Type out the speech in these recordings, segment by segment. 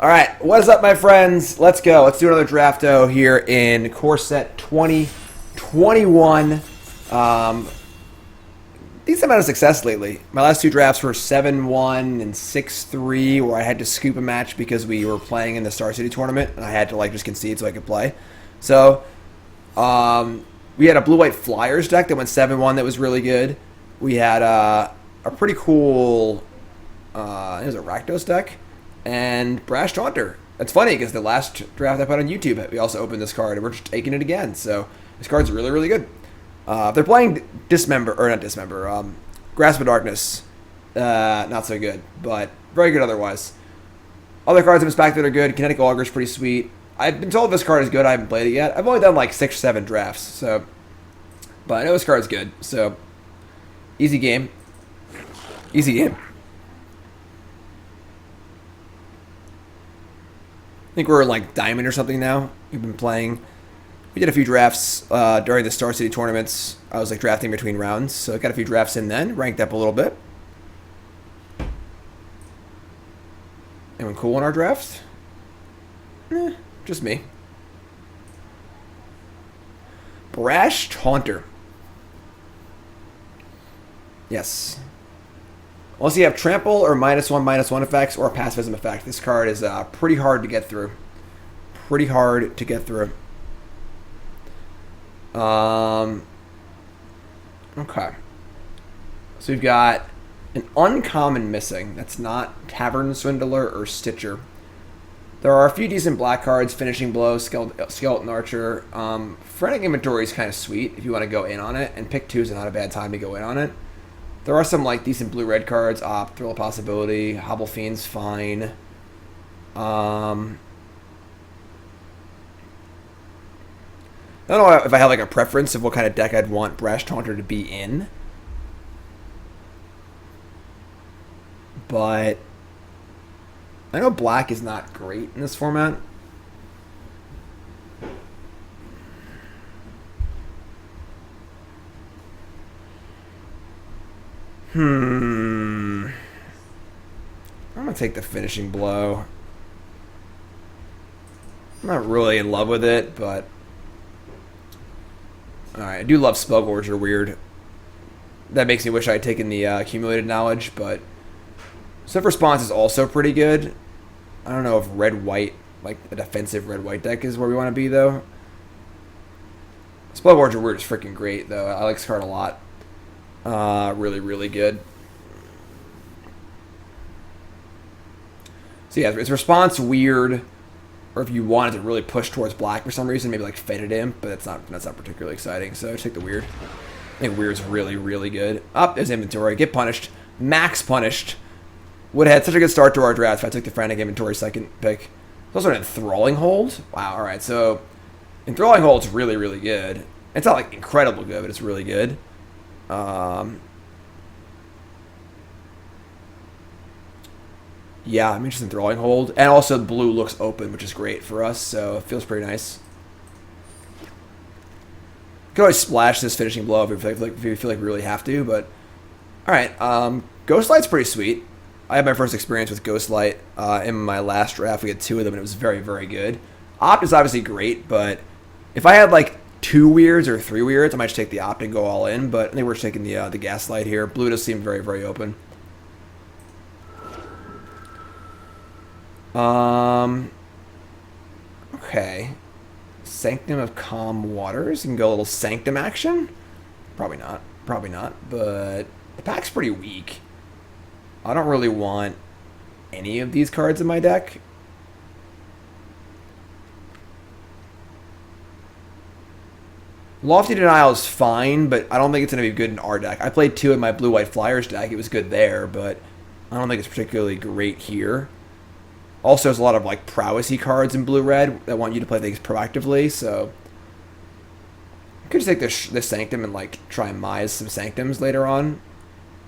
All right, what is up, my friends? Let's go. Let's do another drafto here in Core Set 2021. Decent amount of success lately. My last two drafts were 7-1 and 6-3, where I had to scoop a match because we were playing in the Star City tournament, and I had to just concede so I could play. So, we had a blue-white Flyers deck that went 7-1 that was really good. We had a pretty cool, it was a Rakdos deck, and Brash Taunter. It's funny because the last draft I put on YouTube, we also opened this card, and we're just taking it again. So this card's really, really good. They're playing Grasp of Darkness. Not so good, but very good otherwise. Other cards in this pack that are good. Kinetic Augur is pretty sweet. I've been told this card is good. I haven't played it yet. I've only done like 6 or 7 drafts, so, but I know this card's good. So easy game. Easy game. I think we're in like Diamond or something now. We've been playing. We did a few drafts during the Star City tournaments. I was like drafting between rounds, so I got a few drafts in then. Ranked up a little bit. Anyone cool in our draft? Just me. Brash Taunter. Yes. Unless you have trample or -1/-1 effects or a pacifism effect, this card is pretty hard to get through. Pretty hard to get through. Okay. So we've got an uncommon missing. That's not Tavern Swindler or Stitcher. There are a few decent black cards: Finishing Blow, Skeleton Archer. Frantic Inventory is kind of sweet if you want to go in on it, and pick 2 is not a bad time to go in on it. There are some like decent blue-red cards. Thrill of Possibility, Hobble Fiend's fine. I don't know if I have like a preference of what kind of deck I'd want Brash Taunter to be in, but I know black is not great in this format. I'm gonna take the Finishing Blow. I'm not really in love with it, but alright, I do love Spellgorger are weird. That makes me wish I had taken the accumulated knowledge, but Swift Response is also pretty good. I don't know if red-white, like a defensive red-white deck is where we want to be, though. Spellgorger Weird is freaking great, though. I like this card a lot. Really, really good. So yeah, its response weird, or if you wanted to really push towards black for some reason, maybe like Faded Imp, but that's not particularly exciting. So just take the weird. I think weird's really, really good. There's inventory. Get punished. Max punished. Would have had such a good start to our draft if I took the Frantic Inventory second pick. There's also an Enthralling Hold. Wow. All right. So Enthralling Hold's really, really good. It's not like incredible good, but it's really good. Yeah, I'm interested in Throwing Hold. And also blue looks open, which is great for us, so it feels pretty nice. You can always splash this Finishing Blow if you feel like we really have to, but alright, Ghostlight's pretty sweet. I had my first experience with Ghostlight in my last draft. We had 2 of them, and it was very, very good. Opt is obviously great, but if I had like 2 weirds or 3 weirds, I might just take the Opt and go all in, but I think we're just taking the Gaslight here. Blue does seem very, very open. Okay. Sanctum of Calm Waters. You can go a little Sanctum action. Probably not. Probably not. But the pack's pretty weak. I don't really want any of these cards in my deck. Lofty Denial is fine, but I don't think it's going to be good in our deck. I played 2 in my Blue-White Flyers deck. It was good there, but I don't think it's particularly great here. Also, there's a lot of like prowessy cards in blue-red that want you to play things proactively, so I could just take this Sanctum and like try and mize some Sanctums later on.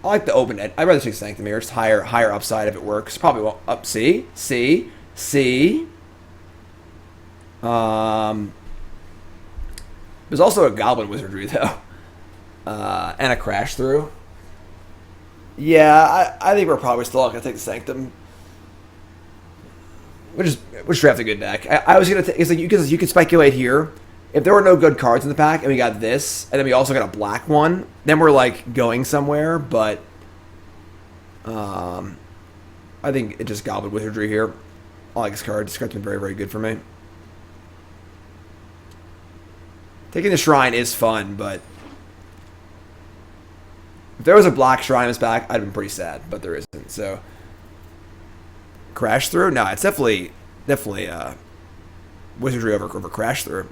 I like the open end. I'd rather take Sanctum here. It's higher upside if it works. Probably won't. See? There's also a Goblin Wizardry though, and a Crash Through. Yeah, I think we're probably still gonna take the Sanctum. which draft a good deck. I was gonna. It's like you could speculate here. If there were no good cards in the pack, and we got this, and then we also got a black one, then we're like going somewhere. But I think it just Goblin Wizardry here. I like this card. This card's been very, very good for me. Taking the Shrine is fun, but if there was a black Shrine in this pack, I'd have been pretty sad, but there isn't. So, Crash Through? No, it's definitely Wizardry over Crash Through.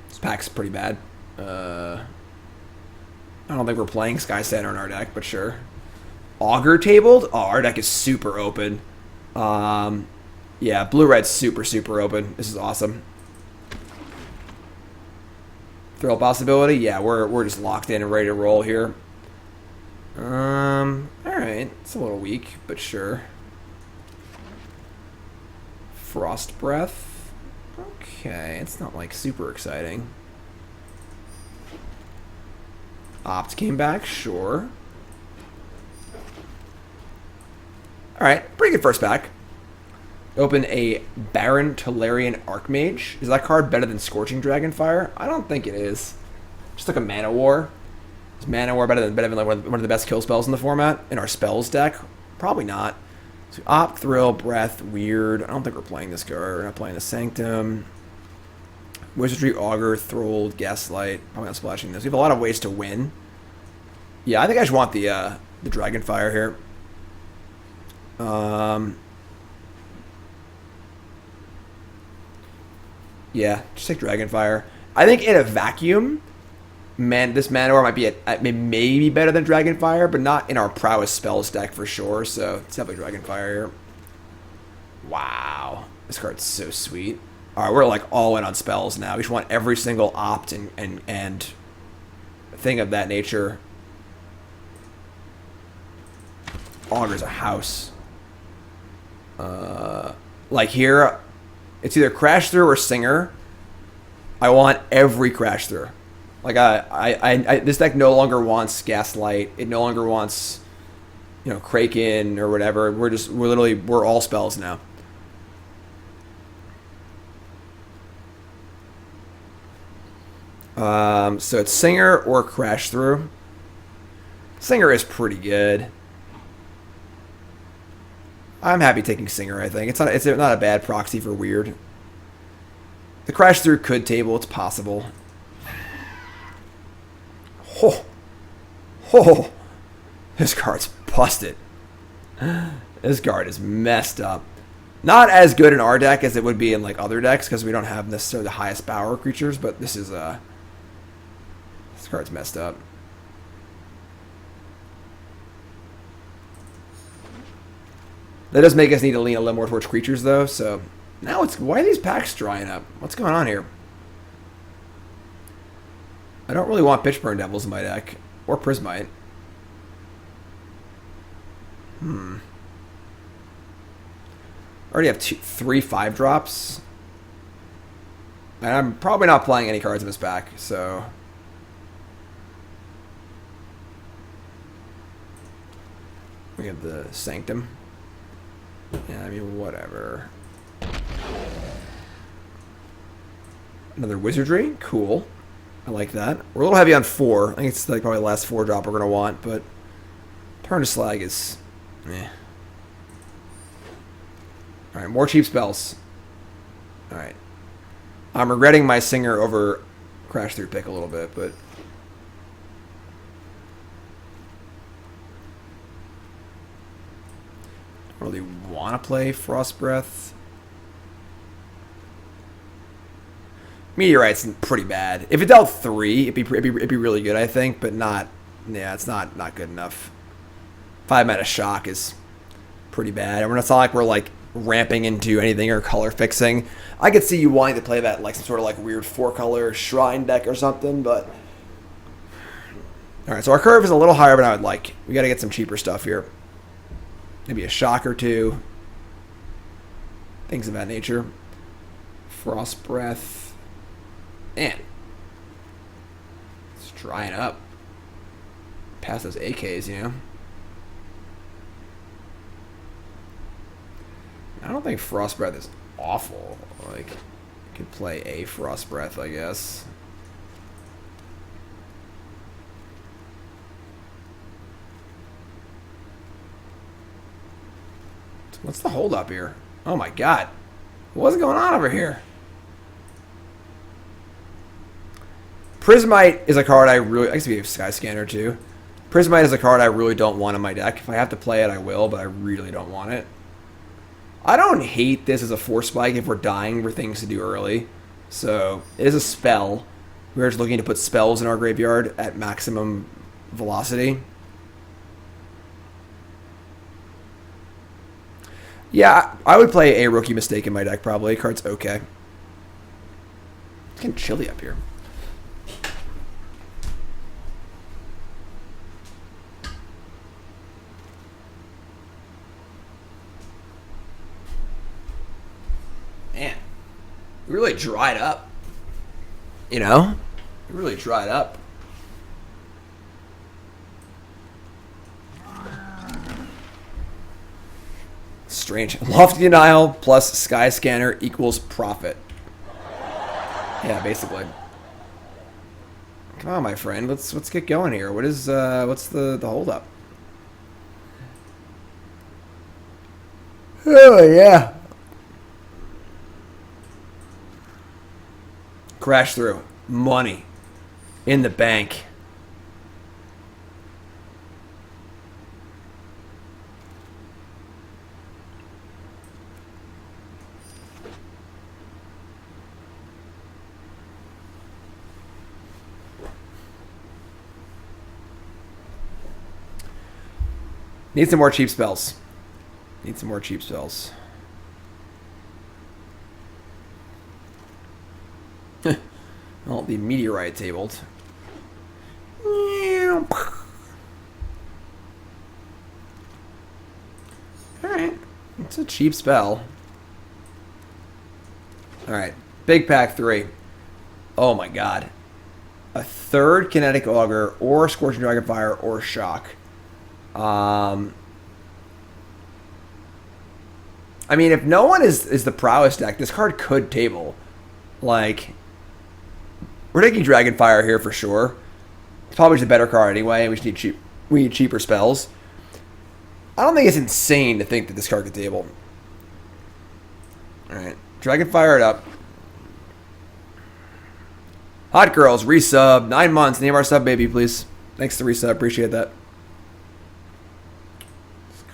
This pack's pretty bad. I don't think we're playing Sky Center in our deck, but sure. Augur tabled? Oh, our deck is super open. Yeah, blue-red's super, super open. This is awesome. Thrill possibility? Yeah, we're just locked in and ready to roll here. Alright. It's a little weak, but sure. Frost Breath. Okay, it's not like super exciting. Opt came back, sure. Alright, pretty good first pack. Open a Baron Tolarian Archmage. Is that card better than Scorching Dragonfire? I don't think it is. Just like a Mana War. Is Mana War better than like one of the best kill spells in the format? In our spells deck? Probably not. So Opt, Thrill, Breath, Weird. I don't think we're playing this card. We're not playing the Sanctum. Wizardry, Augur, Throld, Gaslight. Probably not splashing this. We have a lot of ways to win. Yeah, I think I just want the Dragonfire here. Yeah, just take Dragonfire. I think in a vacuum, this Manowar might be maybe better than Dragonfire, but not in our prowess spells deck for sure. So it's definitely Dragonfire here. Wow, this card's so sweet. All right, we're like all in on spells now. We just want every single opt and thing of that nature. Augur's a house. Like here, it's either Crash Through or Singer. I want every Crash Through. Like I this deck no longer wants Gaslight. It no longer wants, Kraken or whatever. We're all spells now. So it's Singer or Crash Through. Singer is pretty good. I'm happy taking Singer, I think. It's not a bad proxy for Weird. The Crash Through could table, it's possible. Oh. This card's busted. This card is messed up. Not as good in our deck as it would be in like other decks, because we don't have necessarily the highest power creatures, but this card's messed up. That does make us need to lean a little more towards creatures, though. So now why are these packs drying up? What's going on here? I don't really want Pitchburn Devils in my deck, or Prismite. I already have 3 5-drops. And I'm probably not playing any cards in this pack, so we have the Sanctum. Yeah, I mean, whatever. Another Wizardry. Cool. I like that. We're a little heavy on 4. I think it's like probably the last 4-drop we're going to want, but Turn to Slag is... eh. Alright, more cheap spells. Alright. I'm regretting my Singer over Crash Through pick a little bit, but... really want to play Frost Breath. Meteorite's pretty bad. If it dealt 3, it'd be really good, I think, but not. Yeah, it's not good enough. 5-mana Shock is pretty bad. And it's not like we're like ramping into anything or color fixing. I could see you wanting to play that like some sort of like weird 4-color Shrine deck or something, but all right. So our curve is a little higher than I would like. We got to get some cheaper stuff here. Maybe a Shock or 2. Things of that nature. Frost Breath. Man. It's drying up. Past those AKs, don't think Frost Breath is awful. Like, I could play a Frost Breath, I guess. What's the hold up here? Oh my god. What's going on over here? Prismite is a card I guess we have Sky Scanner too. Prismite is a card I really don't want in my deck. If I have to play it, I will, but I really don't want it. I don't hate this as a Force Spike if we're dying for things to do early. So, it is a spell. We're just looking to put spells in our graveyard at maximum velocity. Yeah, I would play a Rookie Mistake in my deck probably. Card's okay. It's getting chilly up here. Man, it really dried up. You know? It really dried up. Strange. Lofty Denial plus Sky Scanner equals profit. Yeah, basically. Come on, my friend. Let's get going here. What's the holdup? Oh yeah. Crash through. Money. In the bank. Need some more cheap spells. Need some more cheap spells. Well, the meteorite tabled. Alright. It's a cheap spell. Alright. Big pack 3. Oh my god. A third Kinetic Augur or Scorching Dragonfire or Shock. I mean, if no one is the prowess deck, this card could table. Like, we're taking Dragonfire here for sure. It's probably just a better card anyway. We just need we need cheaper spells. I don't think it's insane to think that this card could table. All right, Dragonfire it up. Hot Girls resub 9 months. Name our sub baby, please. Thanks to resub. Appreciate that.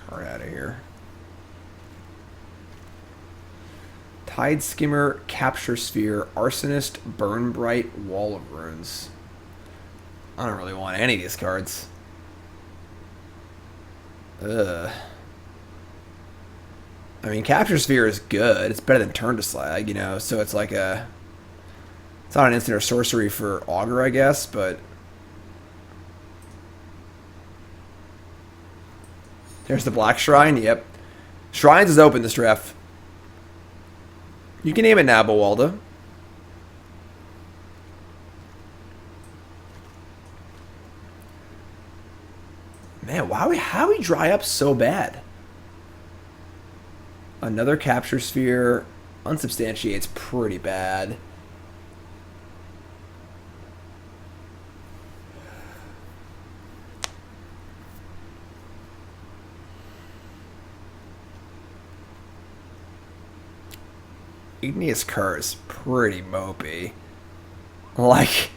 Card out of here. Tide Skimmer, Capture Sphere, Arsonist, Burn Bright, Wall of Runes. I don't really want any of these cards. Ugh. I mean, Capture Sphere is good. It's better than Turn to Slag, you know, so it's like a... It's not an instant or sorcery for Augur, I guess, but... There's the Black Shrine, yep. Shrines is open this draft. You can name it Nabawalda. Man, how we dry up so bad? Another Capture Sphere. Unsubstantiate's pretty bad. Igneous Curse is pretty mopey. Like,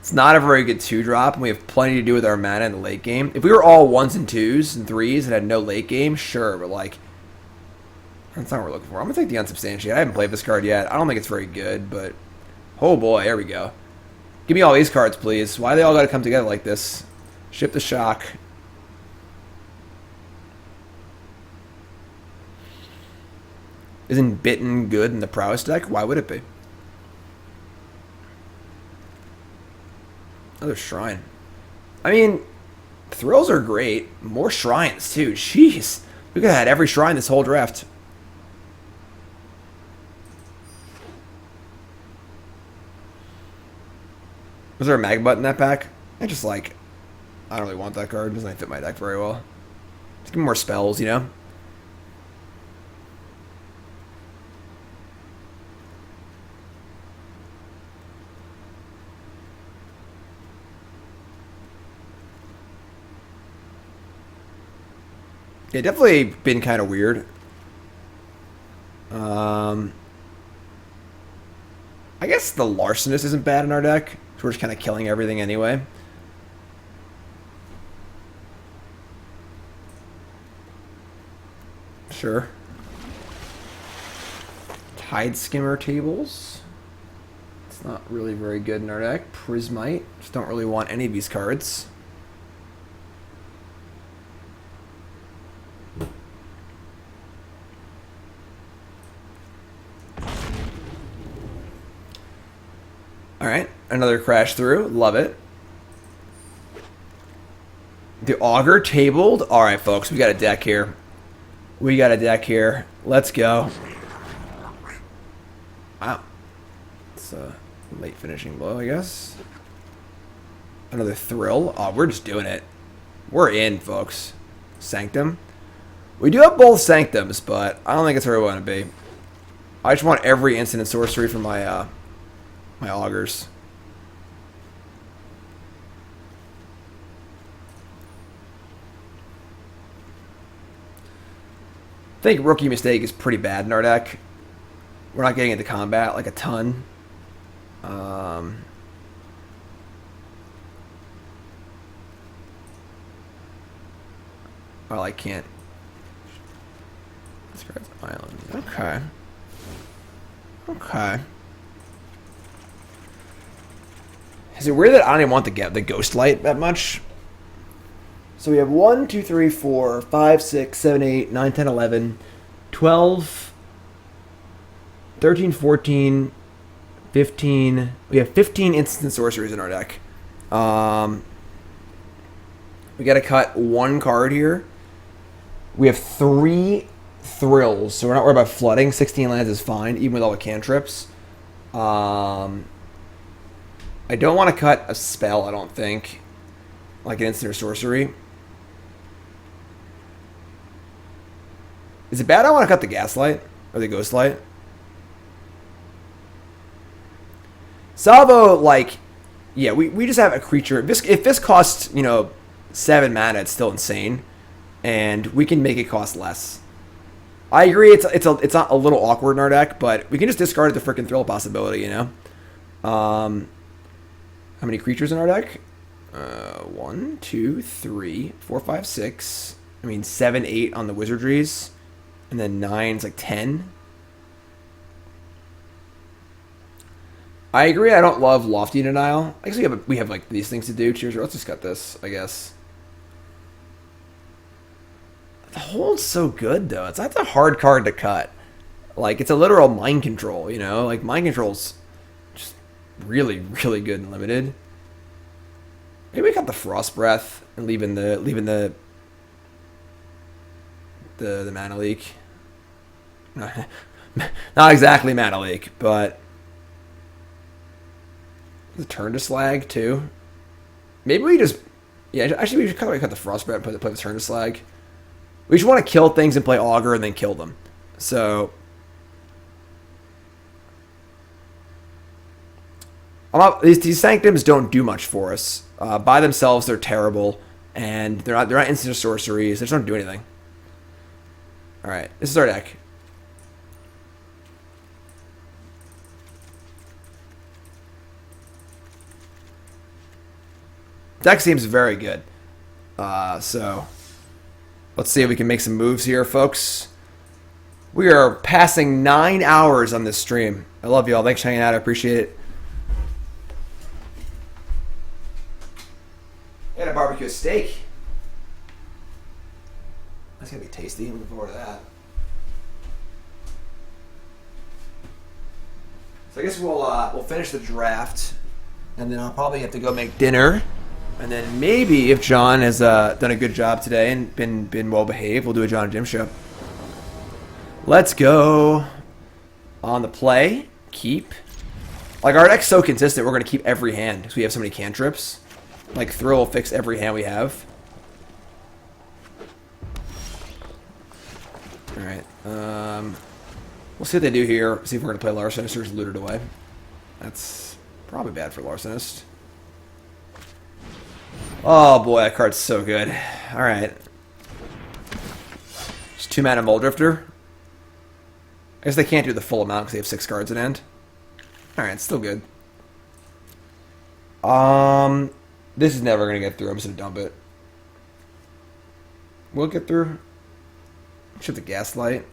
it's not a very good 2-drop, and we have plenty to do with our mana in the late game. If we were all 1s and 2s and 3s and had no late game, sure, but like, that's not what we're looking for. I'm going to take the Unsubstantiate. I haven't played this card yet. I don't think it's very good, but oh boy, there we go. Give me all these cards, please. Why they all got to come together like this? Ship the Shock. Isn't Bitten good in the Prowess deck? Why would it be? Another Shrine. I mean, Thrills are great. More Shrines, too. Jeez. We could have had every Shrine this whole draft. Was there a Mag Butt in that pack? I just like... I don't really want that card. It doesn't fit my deck very well. Just give me more spells, you know? Yeah, definitely been kind of weird. I guess the Larcenist isn't bad in our deck. So we're just kind of killing everything anyway. Sure. Tide Skimmer tables. It's not really very good in our deck. Prismite. Just don't really want any of these cards. Alright, another crash through. Love it. The Augur tabled. Alright, folks, we got a deck here. We got a deck here. Let's go. Wow. It's a late finishing blow, I guess. Another Thrill. Oh, we're just doing it. We're in, folks. Sanctum. We do have both Sanctums, but I don't think it's where we want to be. I just want every instant and sorcery from my my Augurs. I think Rookie Mistake is pretty bad in our deck. We're not getting into combat like a ton. Well, I can't. Discard the island. Okay. Okay. Is it weird that I don't even want the Ghost Light that much? So we have 1, 2, 3, 4, 5, 6, 7, 8, 9, 10, 11, 12, 13, 14, 15. We have 15 instant sorceries in our deck. We got to cut one card here. We have 3 Thrills, so we're not worried about flooding. 16 lands is fine, even with all the cantrips. I don't want to cut a spell, I don't think. Like an instant or sorcery. Is it bad I want to cut the Gaslight? Or the Ghost Light? Salvo, like... Yeah, we just have a creature. If this costs, 7 mana, it's still insane. And we can make it cost less. I agree, it's not a little awkward in our deck, but we can just discard the freaking Thrill possibility, How many creatures in our deck? 1, 2, 3, 4, 5, 6. 7, 8 on the Wizardries. And then 9 is like 10. I agree, I don't love Lofty Denial. I guess we have like these things to do. Cheers, let's just cut this, I guess. The Hold's so good, though. That's a hard card to cut. Like, it's a literal mind control, Like, mind control's just really, really good and limited. Maybe we cut the Frost Breath and leaving the Mana Leak. Not exactly Mana Leak, but the Turn to Slag too. Maybe we just actually we should kind of cut the Frost Breath and play the Turn to Slag. We just want to kill things and play Augur and then kill them. So these Sanctums don't do much for us. By themselves, they're terrible, and they're not instant sorceries. They just don't do anything. All right, this is our deck. Deck seems very good. So let's see if we can make some moves here, folks. We are passing 9 hours on this stream. I love y'all. Thanks for hanging out. I appreciate it. And a barbecue steak. That's gonna be tasty. I'm looking forward to that. So I guess we'll finish the draft, and then I'll probably have to go make dinner, and then maybe if John has done a good job today and been well behaved, we'll do a John and Jim show. Let's go on the play. Keep. Like, our deck's so consistent, we're gonna keep every hand because we have so many cantrips. Like, Thrill will fix every hand we have. Alright. We'll see what they do here. See if we're going to play Larcenist or just loot it away. That's probably bad for Larcenist. Oh boy, that card's so good. Alright. It's 2 mana Muldrifter. I guess they can't do the full amount because they have 6 cards in end. Alright, still good. This is never going to get through. I'm just going to dump it. Will it get through? Shoot the Gaslight.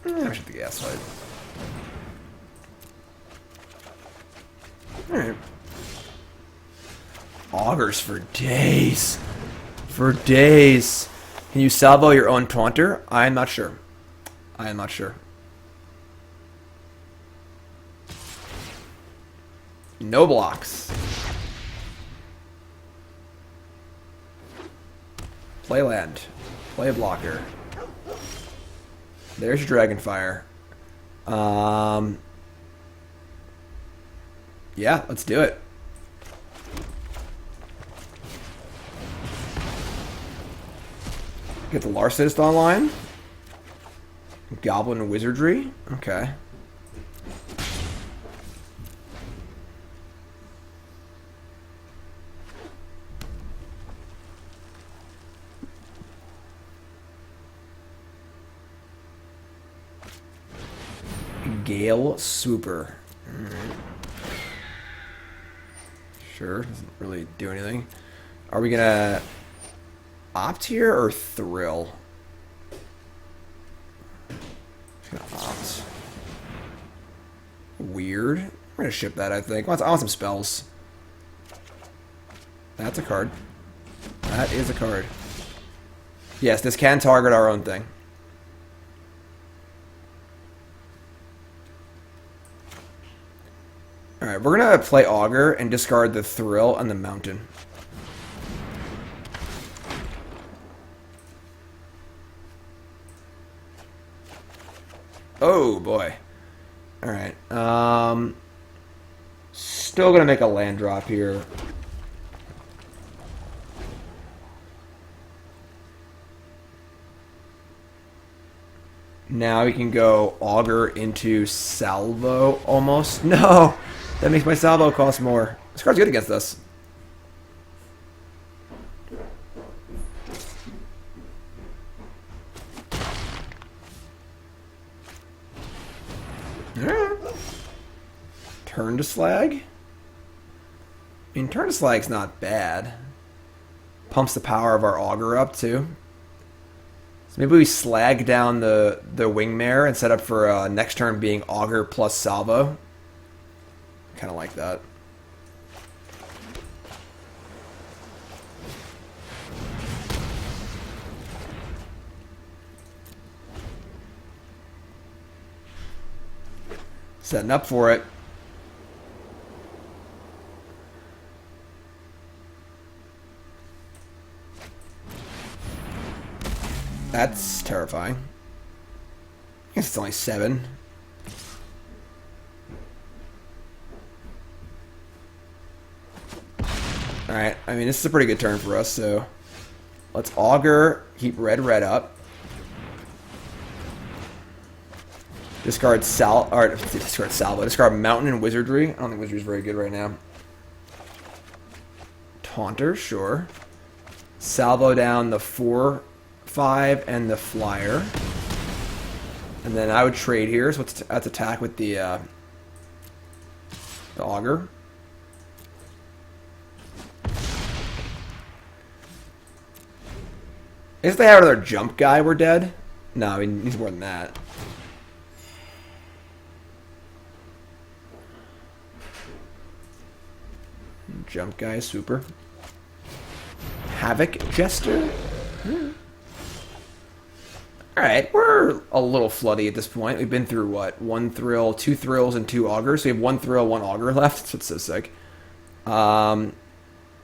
Shoot the Gaslight. Alright. Augurs for days. For days. Can you salvo your own Taunter? I am not sure. I am not sure. No blocks. Play land. Play a blocker. There's your Dragonfire. Yeah, let's do it. Get the Larcist online. Goblin Wizardry. Okay. Gale Swooper. Alright. Sure, doesn't really do anything. Are we gonna opt here or thrill? Just gonna opt. Weird. I'm gonna ship that, I think. I want some spells. That's a card. That is a card. Yes, this can target our own thing. Alright, we're going to play Augur and discard the Thrill and the Mountain. Oh, boy. Alright. Still going to make a land drop here. Now we can go Augur into Salvo almost. No! That makes my Salvo cost more. This card's good against us. Turn to Slag? I mean, Turn to Slag's not bad. Pumps the power of our Augur up, too. So maybe we slag down the Wingmare and set up for next turn being Augur plus Salvo. Kind of like that. Setting up for it. That's terrifying. I guess it's only 7. Alright, I mean, this is a pretty good turn for us, so let's Augur, keep red up. Discard Salvo, discard Mountain and Wizardry. I don't think Wizardry's very good right now. Taunter, sure. Salvo down the 4/5 and the Flyer. And then I would trade here, so let's attack with the Augur. If they have another jump guy, we're dead. No, I mean, he's more than that. Jump guy, super. Havoc Jester. Alright, we're a little floody at this point. We've been through, what? 1 Thrill, 2 Thrills, and 2 Augurs. So we have 1 Thrill, 1 Augur left. That's so sick.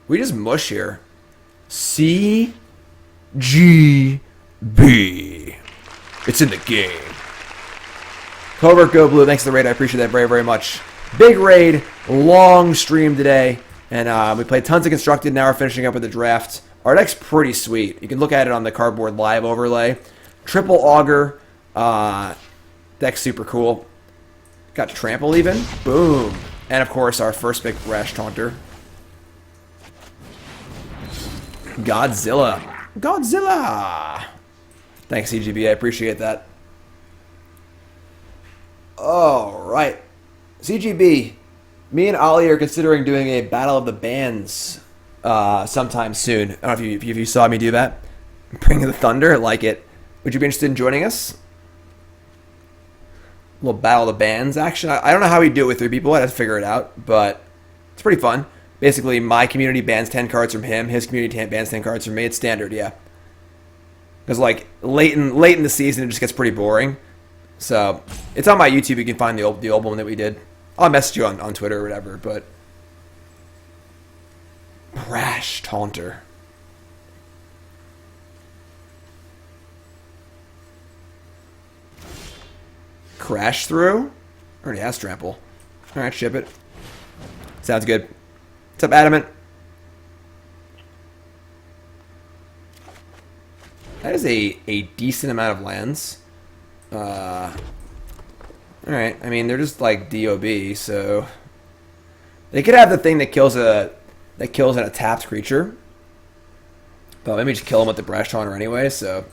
We just mush here. CGB. It's in the game. Covert Go Blue, thanks for the raid. I appreciate that very, very much. Big raid, long stream today. And we played tons of Constructed. Now we're finishing up with the draft. Our deck's pretty sweet. You can look at it on the Cardboard Live overlay. Triple Augur. Deck's super cool. Got Trample even. Boom. And of course our first big Rash Taunter. Godzilla. Godzilla! Thanks, CGB. I appreciate that. Alright. CGB, me and Ollie are considering doing a Battle of the Bands sometime soon. I don't know if you saw me do that. Bring the Thunder, like it. Would you be interested in joining us? A little Battle of the Bands action. I don't know how we do it with 3 people. I'd have to figure it out, but it's pretty fun. Basically, my community bans 10 cards from him. His community bans 10 cards from me. It's standard, yeah. Because like late in the season, it just gets pretty boring. So it's on my YouTube. You can find the old one that we did. I'll message you on Twitter or whatever. But Brash Taunter. Crash Through? Already has Trample. Alright, ship it. Sounds good. What's up, Adamant? That is a decent amount of lands. Alright, I mean, they're just like DOB, so... They could have the thing that kills an tapped creature. But maybe just kill him with the Brash Taunter anyway, so...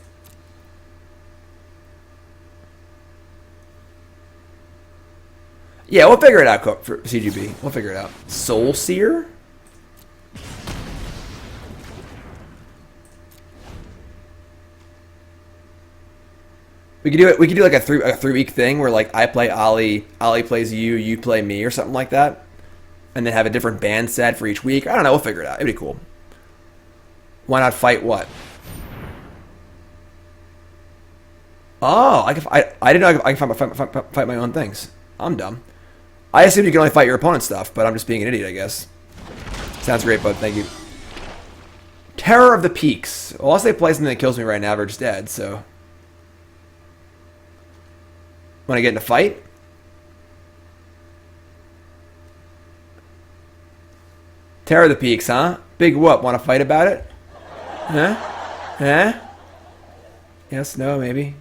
Yeah, we'll figure it out for CGB. We'll figure it out. Soul Seer? We could do it. We could do like a 3-week thing where like I play Ollie, Ollie plays you, you play me, or something like that, and then have a different band set for each week. I don't know. We'll figure it out. It'd be cool. Why not fight what? Oh, I didn't know I can fight my own things. I'm dumb. I assume you can only fight your opponent's stuff, but I'm just being an idiot, I guess. Sounds great, bud. Thank you. Terror of the Peaks. Well, unless they play something that kills me right now, we're just dead, so... Want to get in a fight? Terror of the Peaks, huh? Big whoop. Want to fight about it? Huh? Huh? Yes, no, maybe.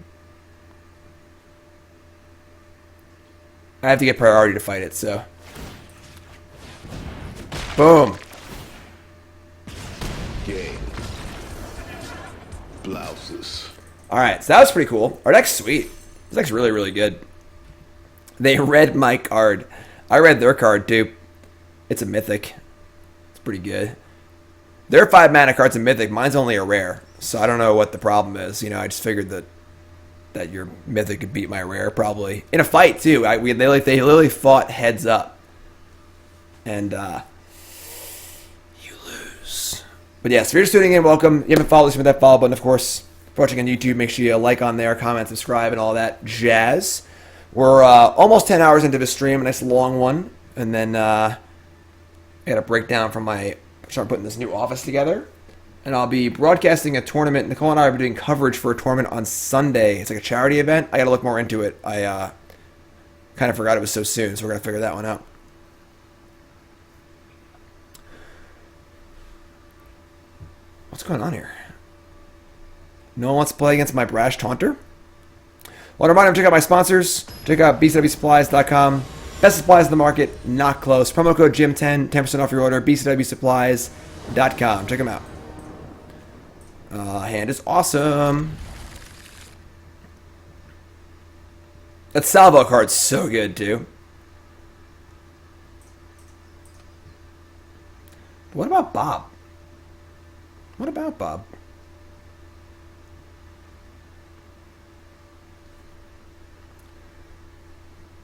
I have to get priority to fight it, so. Boom. Game. Blouses. Alright, so that was pretty cool. Our deck's sweet. This deck's really, really good. They read my card. I read their card, too. It's a mythic. It's pretty good. Their 5 mana card's a mythic. Mine's only a rare. So I don't know what the problem is. You know, I just figured that your mythic could beat my rare, probably. In a fight, too. They literally fought heads up. And, you lose. But yes, if you're just tuning in, welcome. You haven't followed us with that follow button, of course. If you're watching on YouTube, make sure you like on there, comment, subscribe, and all that jazz. We're almost 10 hours into the stream, a nice long one. And then I got a breakdown from start putting this new office together. And I'll be broadcasting a tournament. Nicole and I will be doing coverage for a tournament on Sunday. It's like a charity event. I got to look more into it. I kind of forgot it was so soon, so we're going to figure that one out. What's going on here? No one wants to play against my Brash Taunter? Well, reminder, check out my sponsors. Check out bcwsupplies.com. Best supplies in the market, not close. Promo code JIM10, 10% off your order. bcwsupplies.com. Check them out. Hand is awesome. That Salvo card's so good, too. What about Bob? What about Bob?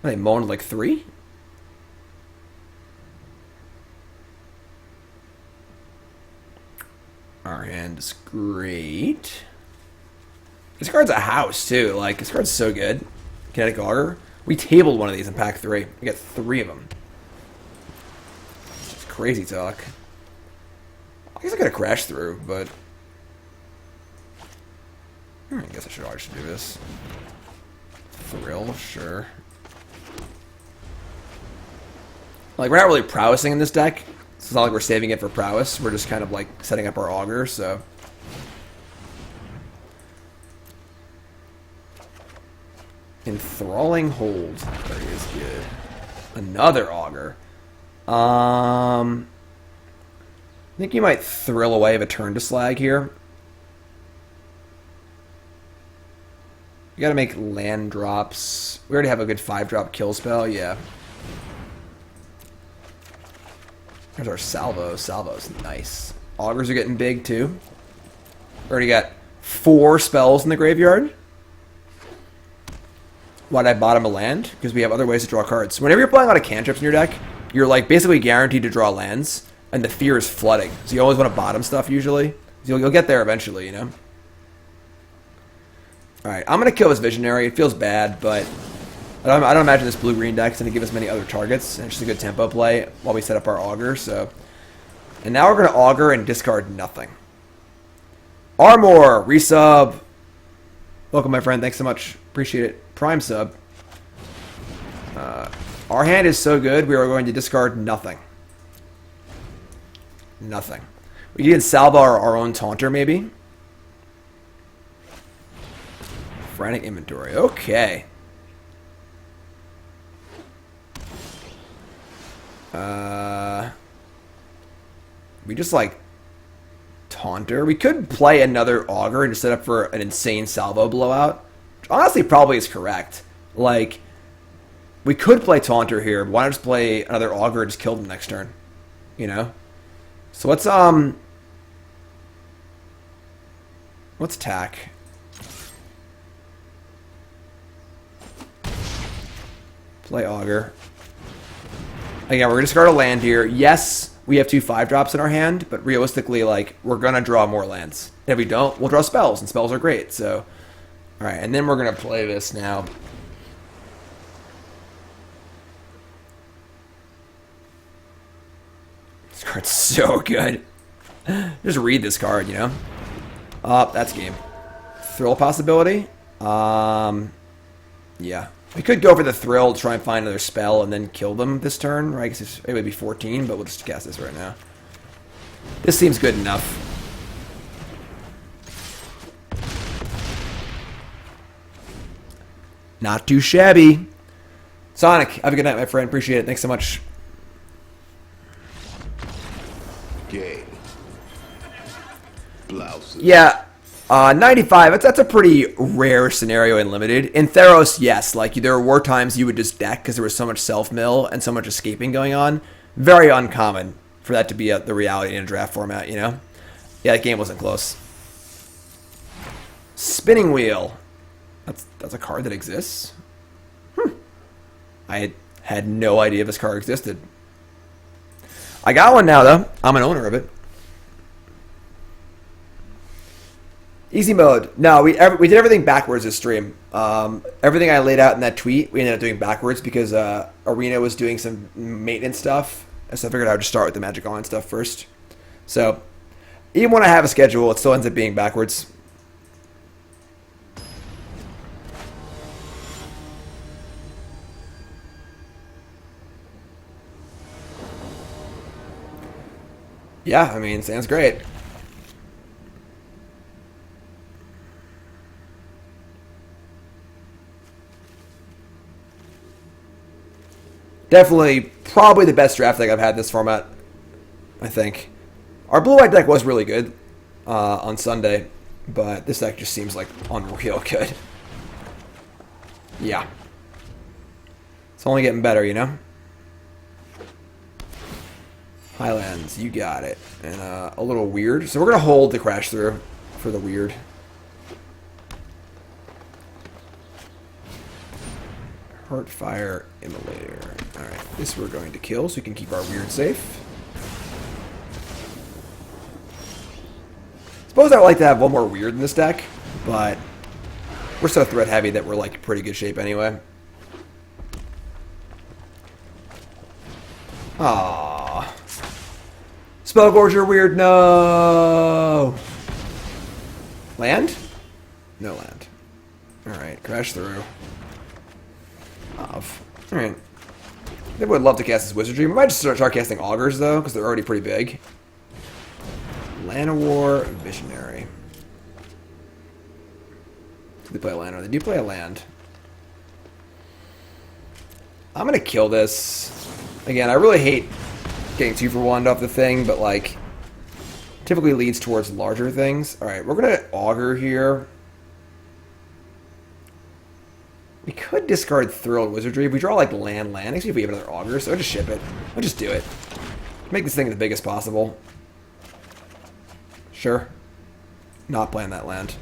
They moaned like 3? Our hand is great. This card's a house, too. Like, this card's so good. Kinetic Augur. We tabled one of these in pack 3. We got 3 of them. It's crazy talk. I guess I could have crashed through, but... I guess I should always do this. Thrill, sure. Like, we're not really prowessing in this deck. So it's not like we're saving it for prowess. We're just kind of like setting up our auger, so. Enthralling Hold. That is good. Another auger. I think you might thrill away of a turn to slag here. We gotta make land drops. We already have a good 5-drop kill spell, yeah. There's our salvo. Salvo's nice. Augurs are getting big too. Already got 4 spells in the graveyard. Why'd I bottom a land? Because we have other ways to draw cards. Whenever you're playing a lot of cantrips in your deck, you're like basically guaranteed to draw lands, and the fear is flooding. So you always want to bottom stuff usually. So you'll get there eventually, you know? Alright, I'm going to kill this Visionary. It feels bad, but I don't imagine this blue-green deck is going to give us many other targets. And it's just a good tempo play while we set up our Augur. So, and now we're going to Augur and discard nothing. Armor, resub. Welcome, my friend. Thanks so much. Appreciate it. Prime sub. Our hand is so good, we are going to discard nothing. Nothing. We can salvo our own Taunter, maybe. Frantic Inventory. Okay. We just like Taunter. We could play another Augur and just set up for an insane salvo blowout. Which honestly probably is correct. Like, we could play Taunter here, but why not just play another Augur and just kill them next turn? You know? So let's attack. Play Augur. Again, we're going to discard a land here. Yes, we have 2 5-drops in our hand, but realistically, like, we're going to draw more lands. And if we don't, we'll draw spells, and spells are great. So, alright, and then we're going to play this now. This card's so good. Just read this card, you know? That's game. Thrill possibility? Yeah. We could go for the Thrill to try and find another spell and then kill them this turn, right? Because it would be 14, but we'll just cast this right now. This seems good enough. Not too shabby. Sonic, have a good night, my friend. Appreciate it. Thanks so much. Game. Blouses. Yeah. 95, that's a pretty rare scenario in Limited. In Theros, yes. Like, there were times you would just deck because there was so much self-mill and so much escaping going on. Very uncommon for that to be the reality in a draft format, you know? Yeah, that game wasn't close. Spinning Wheel. That's a card that exists? I had no idea this card existed. I got one now, though. I'm an owner of it. Easy mode. No, we did everything backwards this stream. Everything I laid out in that tweet, we ended up doing backwards because Arena was doing some maintenance stuff. So I figured I would just start with the Magic Online stuff first. So even when I have a schedule, it still ends up being backwards. Yeah, I mean, sounds great. Definitely, probably the best draft deck I've had in this format, I think. Our blue-white deck was really good on Sunday, but this deck just seems like unreal good. Yeah. It's only getting better, you know? Highlands, you got it. And a little weird. So we're going to hold the Crash Through for the weird. Heartfire Immolator. Alright, this we're going to kill so we can keep our weird safe. Suppose I would like to have one more weird in this deck, but we're so threat heavy that we're like pretty good shape anyway. Aww. Spellgorger weird, no! Land? No land. Alright, Crash Through. Alright. They would love to cast this Wizardry. We might just start casting Augurs, though, because they're already pretty big. Llanowar Visionary. They play a land, or they do play a land. I'm going to kill this. Again, I really hate getting 2 for 1 off the thing, but, like, typically leads towards larger things. Alright, we're going to Augur here. We could discard Thrilled Wizardry. If we draw like land, actually if we have another Augur, so I'll just ship it. I'll just do it. Make this thing the biggest possible. Sure. Not playing that land.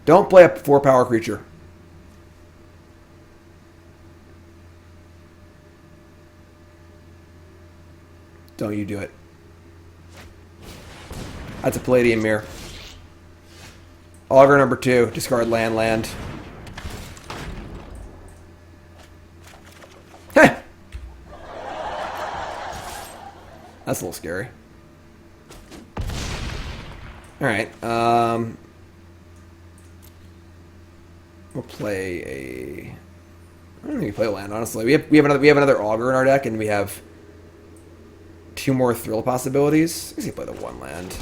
Don't play a 4-power creature. Don't you do it. That's a Palladium Mirror. Augur number 2. Discard land. Heh! That's a little scary. Alright, we'll play a... I don't think we play a land, honestly. We have another Augur in our deck, and we have 2 more Thrill possibilities. I guess we play the 1 land.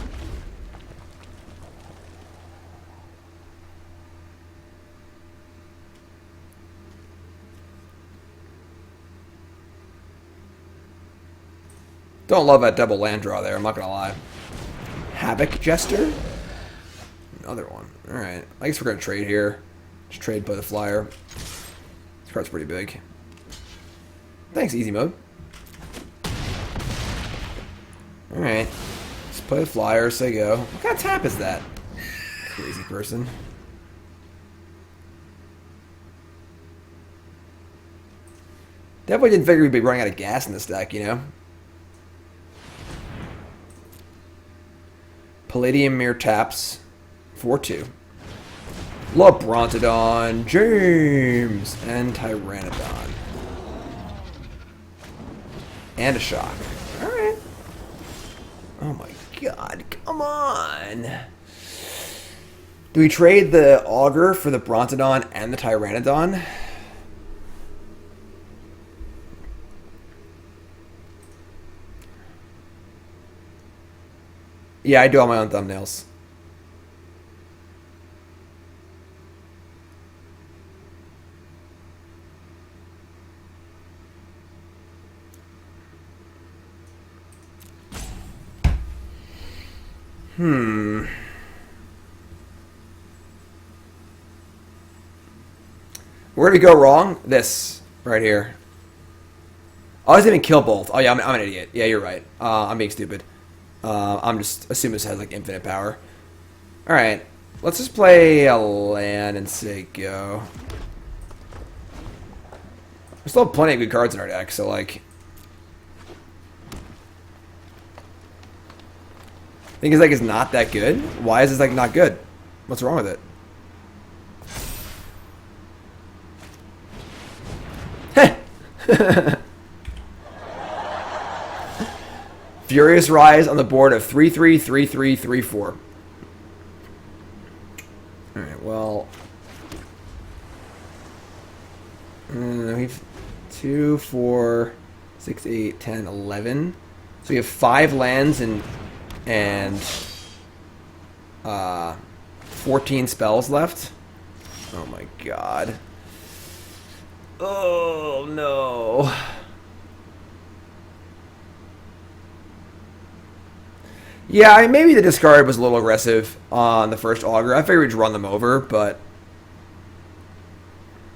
Don't love that double land draw there, I'm not gonna lie. Havoc Jester? Another one. Alright. I guess we're gonna trade here. Just trade, play the flyer. This card's pretty big. Thanks, easy mode. Alright. Let's play the flyer, say go. What kind of tap is that? Crazy person. Definitely didn't figure we'd be running out of gas in this deck, you know? Palladium Mirror taps. 4-2. Labrontodon, James, and Tyrannodon. And a shock. Alright. Oh my god, come on. Do we trade the Augur for the Brontodon and the Tyrannodon? Yeah, I do all my own thumbnails. Where did we go wrong? This right here. Oh, I didn't even kill both. Oh yeah, I'm an idiot. Yeah, you're right. I'm being stupid. I'm just assuming this has like infinite power. Alright. Let's just play a land and say go. We still have plenty of good cards in our deck, so like... think his deck is not that good? Why is this deck not good? What's wrong with it? Heh! Furious Rise on the board of 3-3, 3-3, 3-4. Alright, well... we have 2, 4, 6, 8, 10, 11. So we have 5 lands and 14 spells left. Oh my god. Oh no. Yeah, maybe the discard was a little aggressive on the first Augur. I figured we'd run them over, but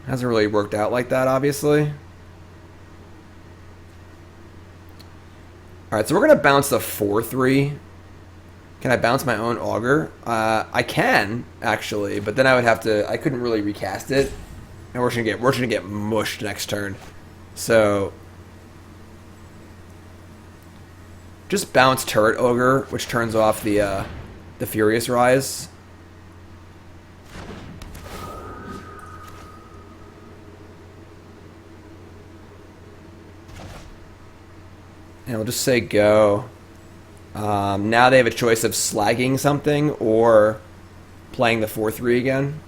hasn't really worked out like that, obviously. Alright, so we're going to bounce the 4-3. Can I bounce my own Augur? I can, actually, but then I would have to... I couldn't really recast it. And we're just gonna get mushed next turn. So... just bounce Turret Ogre, which turns off the Furious Rise. And we'll just say go. Now they have a choice of slagging something or playing the 4-3 again.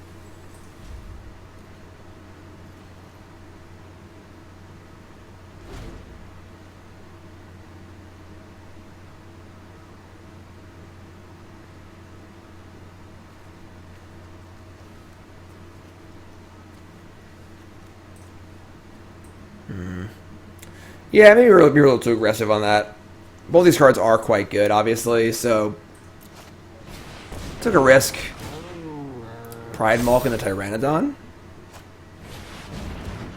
Yeah, maybe we're a little too aggressive on that. Both these cards are quite good, obviously, so... took a risk. Pride Malk and the Tyrannodon.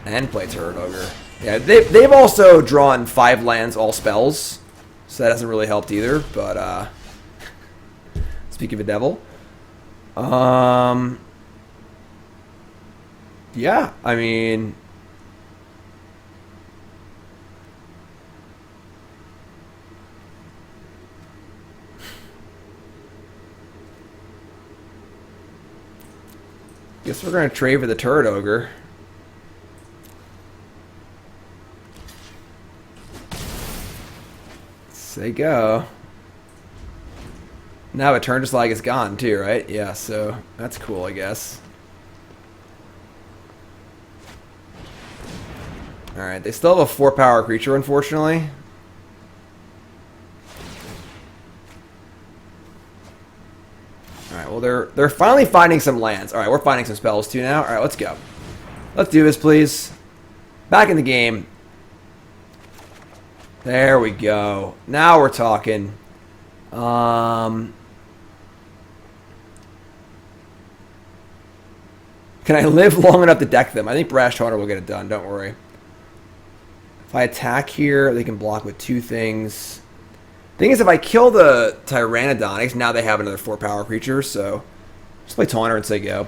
And play Turret Ogre. Yeah, they've also drawn 5 lands, all spells. So that hasn't really helped either, but speak of a devil. Yeah, I mean, guess we're gonna trade for the Turret Ogre. Say go. Now a turn just like is gone too, right? Yeah, so that's cool, I guess. Alright, they still have a 4-power creature, unfortunately. Alright, well they're finally finding some lands. Alright, we're finding some spells too now. Alright, let's go. Let's do this, please. Back in the game. There we go. Now we're talking. Can I live long enough to deck them? I think Brash Taunter will get it done. Don't worry. If I attack here, they can block with 2 things. Thing is, if I kill the Tyrannodonics, now they have another 4-power creature, so just play Taunter and say go.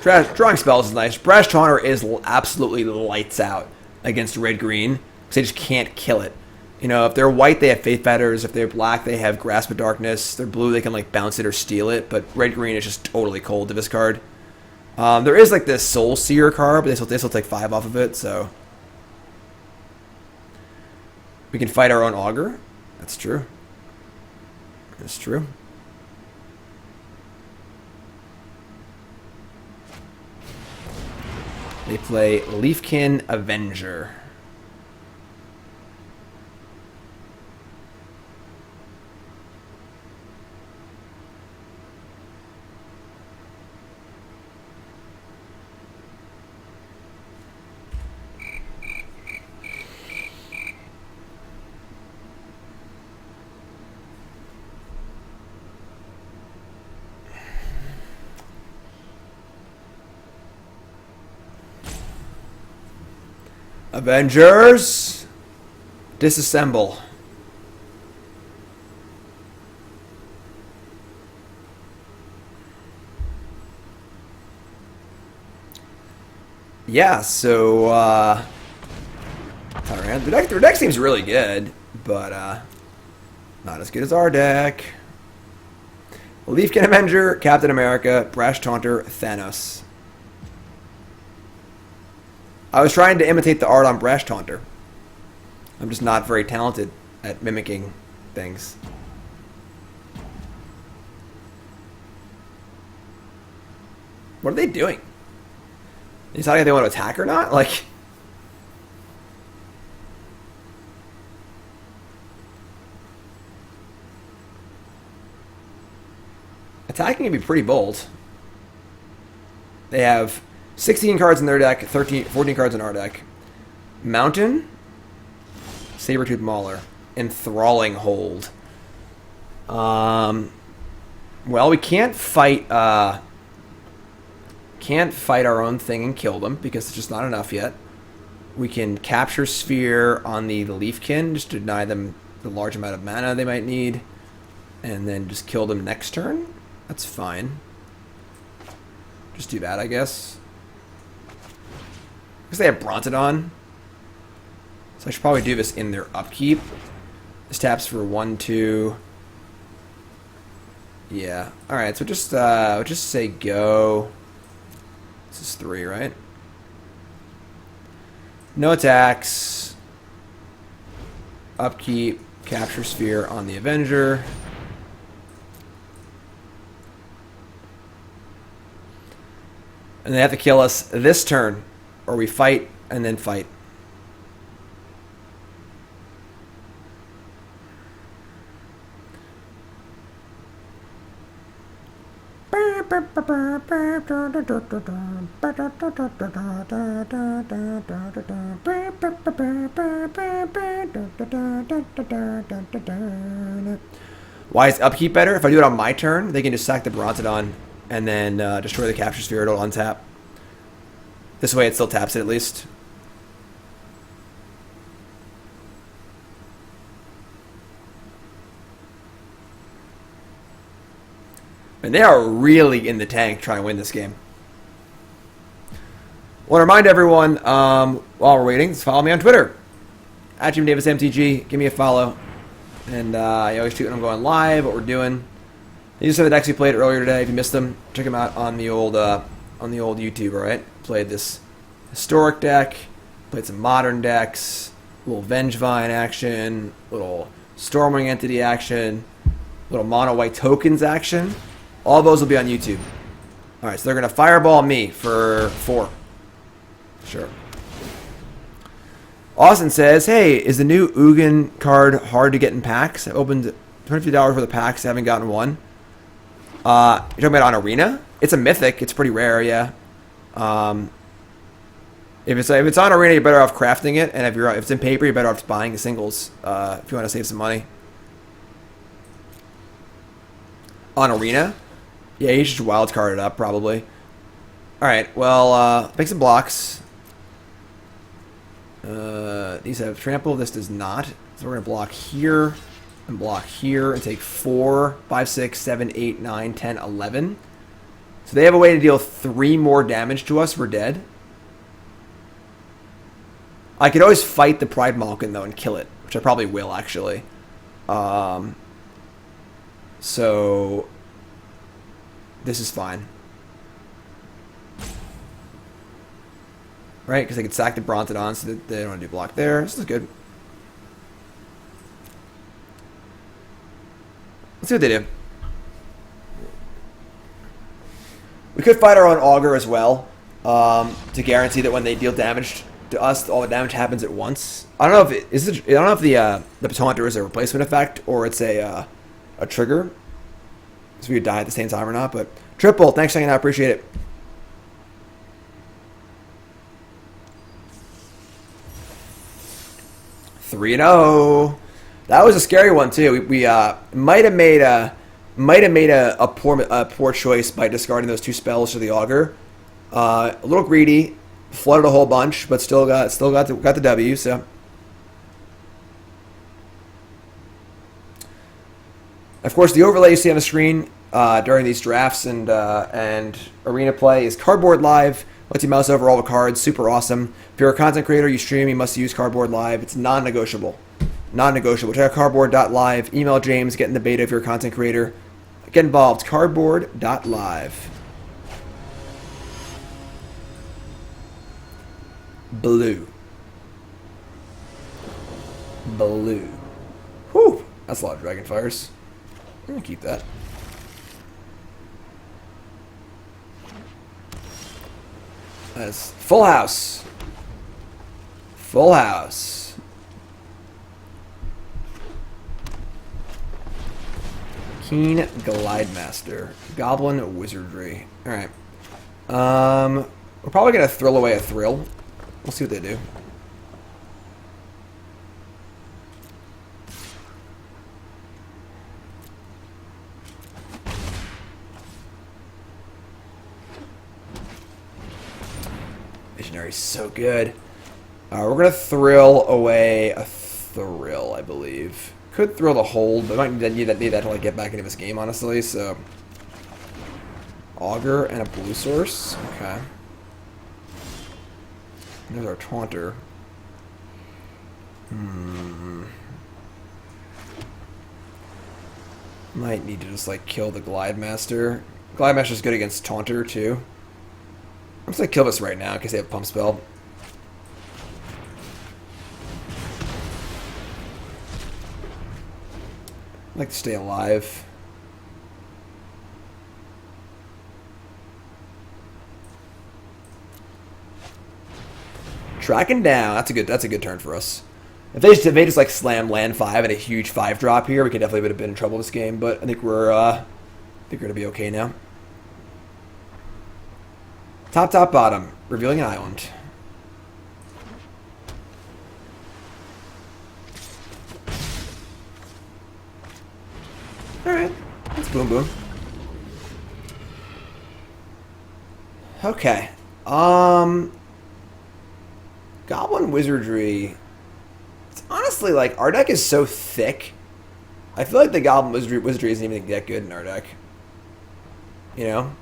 Drawing spells is nice. Brash Taunter is absolutely lights out against red-green, because they just can't kill it. You know, if they're white, they have Faith Fetters. If they're black, they have Grasp of Darkness. They're blue, they can, like, bounce it or steal it. But red-green is just totally cold to this card. There is, like, this Soul Seer card, but they still take 5 off of it, so... We can fight our own Augur. That's true. That's true. They play Leafkin Avenger. Avengers, disassemble. Yeah, so their deck seems really good, but not as good as our deck. Leafkin Avenger, Captain America, Brash Taunter, Thanos. I was trying to imitate the art on Brash Taunter. I'm just not very talented at mimicking things. What are they doing? They deciding if they want to attack or not? Like... Attacking can be pretty bold. They have 16 cards in their deck, 14 cards in our deck. Mountain, Sabertooth Mauler, Enthralling Hold. Well, we can't fight our own thing and kill them because it's just not enough yet. We can capture Sphere on the Leafkin just to deny them the large amount of mana they might need, and then just kill them next turn. That's fine. Just do that, I guess. Because they have Brontodon. So I should probably do this in their upkeep. This taps for 1, 2. Yeah. Alright, so just say go. This is 3, right? No attacks. Upkeep. Capture Sphere on the Avenger. And they have to kill us this turn, or we fight and then fight. Why is upkeep better? If I do it on my turn, they can just sack the Bronzodon and then destroy the Capture Sphere. It'll untap. This way it still taps it at least. And they are really in the tank trying to win this game. I want to remind everyone, while we're waiting, just follow me on Twitter. At Jim Davis MTG. Give me a follow. And you always tweet when I'm going live, what we're doing. These are the decks we played earlier today. If you missed them, check them out on the old YouTube, alright? Played this historic deck, played some modern decks, a little Vengevine action, little Stormwing Entity action, little mono white tokens action. All those will be on YouTube. Alright, so they're going to fireball me for 4. Sure. Austin says, hey, is the new Ugin card hard to get in packs? I opened $25 worth of packs. I haven't gotten one. You're talking about on Arena? It's a mythic. It's pretty rare, yeah. If it's on Arena, you're better off crafting it. And if it's in paper, you're better off buying the singles if you want to save some money. On Arena? Yeah, you should wildcard it up, probably. Alright, well, make some blocks. These have trample. This does not. So we're going to block here and block here and take 4, 5, 6, 7, 8, 9, 10, 11. So they have a way to deal 3 more damage to us. We're dead. I could always fight the Pride Malkin, though, and kill it, which I probably will, actually. So this is fine. Right, because they could sack the Bronzodon, so they don't want to do block there. This is good. Let's see what they do. We could fight our own Augur as well, to guarantee that when they deal damage to us, all the damage happens at once. I don't know if I don't know if the Taunter is a replacement effect or it's a trigger, so we would die at the same time or not. But Triple, thanks for hanging out. Appreciate it. Three and 0. That was a scary one too. We might have made a poor choice by discarding those 2 spells for the Augur. A little greedy, flooded a whole bunch, but still got the W. So, of course, the overlay you see on the screen during these drafts and arena play is Cardboard Live. Lets you mouse over all the cards. Super awesome. If you're a content creator, you stream, you must use Cardboard Live. It's non-negotiable. Non-negotiable. Check out cardboard.live. Email James. Get in the beta if you're a content creator. Get involved. Cardboard.live. Blue. Blue. Whew. That's a lot of Dragonfires. I'm going to keep that. That's full house. Full house. Keen Glidemaster. Goblin Wizardry. Alright. We're probably going to thrill away a thrill. We'll see what they do. Visionary's so good. We're going to thrill away a thrill, I believe. Could thrill the hold, but might need that to like get back into this game, honestly. So, Augur and a blue source. Okay. There's our Taunter. Might need to just like kill the Glidemaster. Glidemaster's good against Taunter too. I'm just gonna kill this right now because they have Pump Spell. I'd like to stay alive. Tracking down. That's a good turn for us. If they just like slam land 5 and a huge 5-drop here, we could definitely have been in trouble this game. But I think we're gonna be okay now. Top, bottom. Revealing an island. Boom, boom. Okay. Goblin Wizardry. It's honestly, like, our deck is so thick. I feel like the Goblin Wizardry isn't even that good in our deck. You know?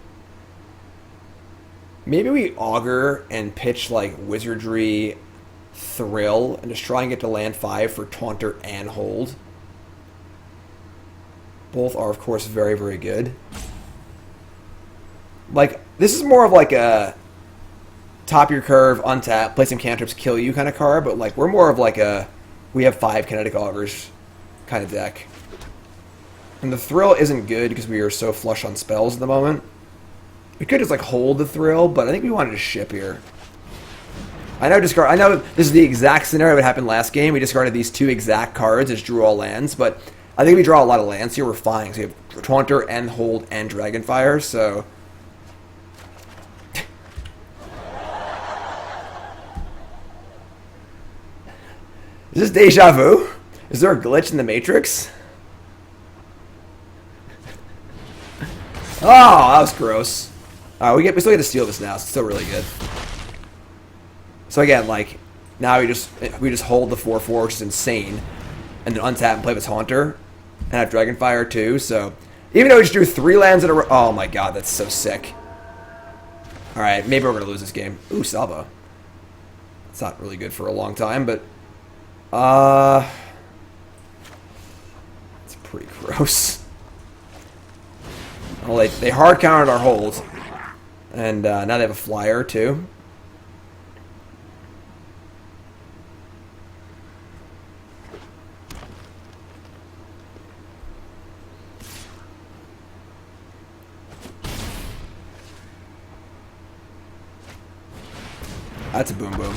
Maybe we Augur and pitch, like, Wizardry Thrill and just try and get to land 5 for Taunter and Hold. Both are, of course, very, very good. Like, this is more of like a top your curve, untap, play some cantrips, kill you kind of card, but like we're more of like a we have 5 kinetic augurs kind of deck. And the Thrill isn't good because we are so flush on spells at the moment. We could just like hold the Thrill, but I think we wanted to ship here. I know this is the exact scenario that happened last game. We discarded these 2 exact cards, just drew all lands, but I think we draw a lot of lands here. We're fine. So we have Taunter and Hold and Dragonfire, so is this deja vu? Is there a glitch in the Matrix? Oh, that was gross. We still get to steal this now. So it's still really good. So again, like now we just hold the 4/4, which is insane, and then untap and play with Haunter, and have Dragonfire too. So even though we just drew 3 lands in a row, oh my god, that's so sick. All right, maybe we're gonna lose this game. Ooh, Salvo. It's not really good for a long time, but it's pretty gross. Well, they hard countered our hold, and now they have a flyer too. That's a boom boom.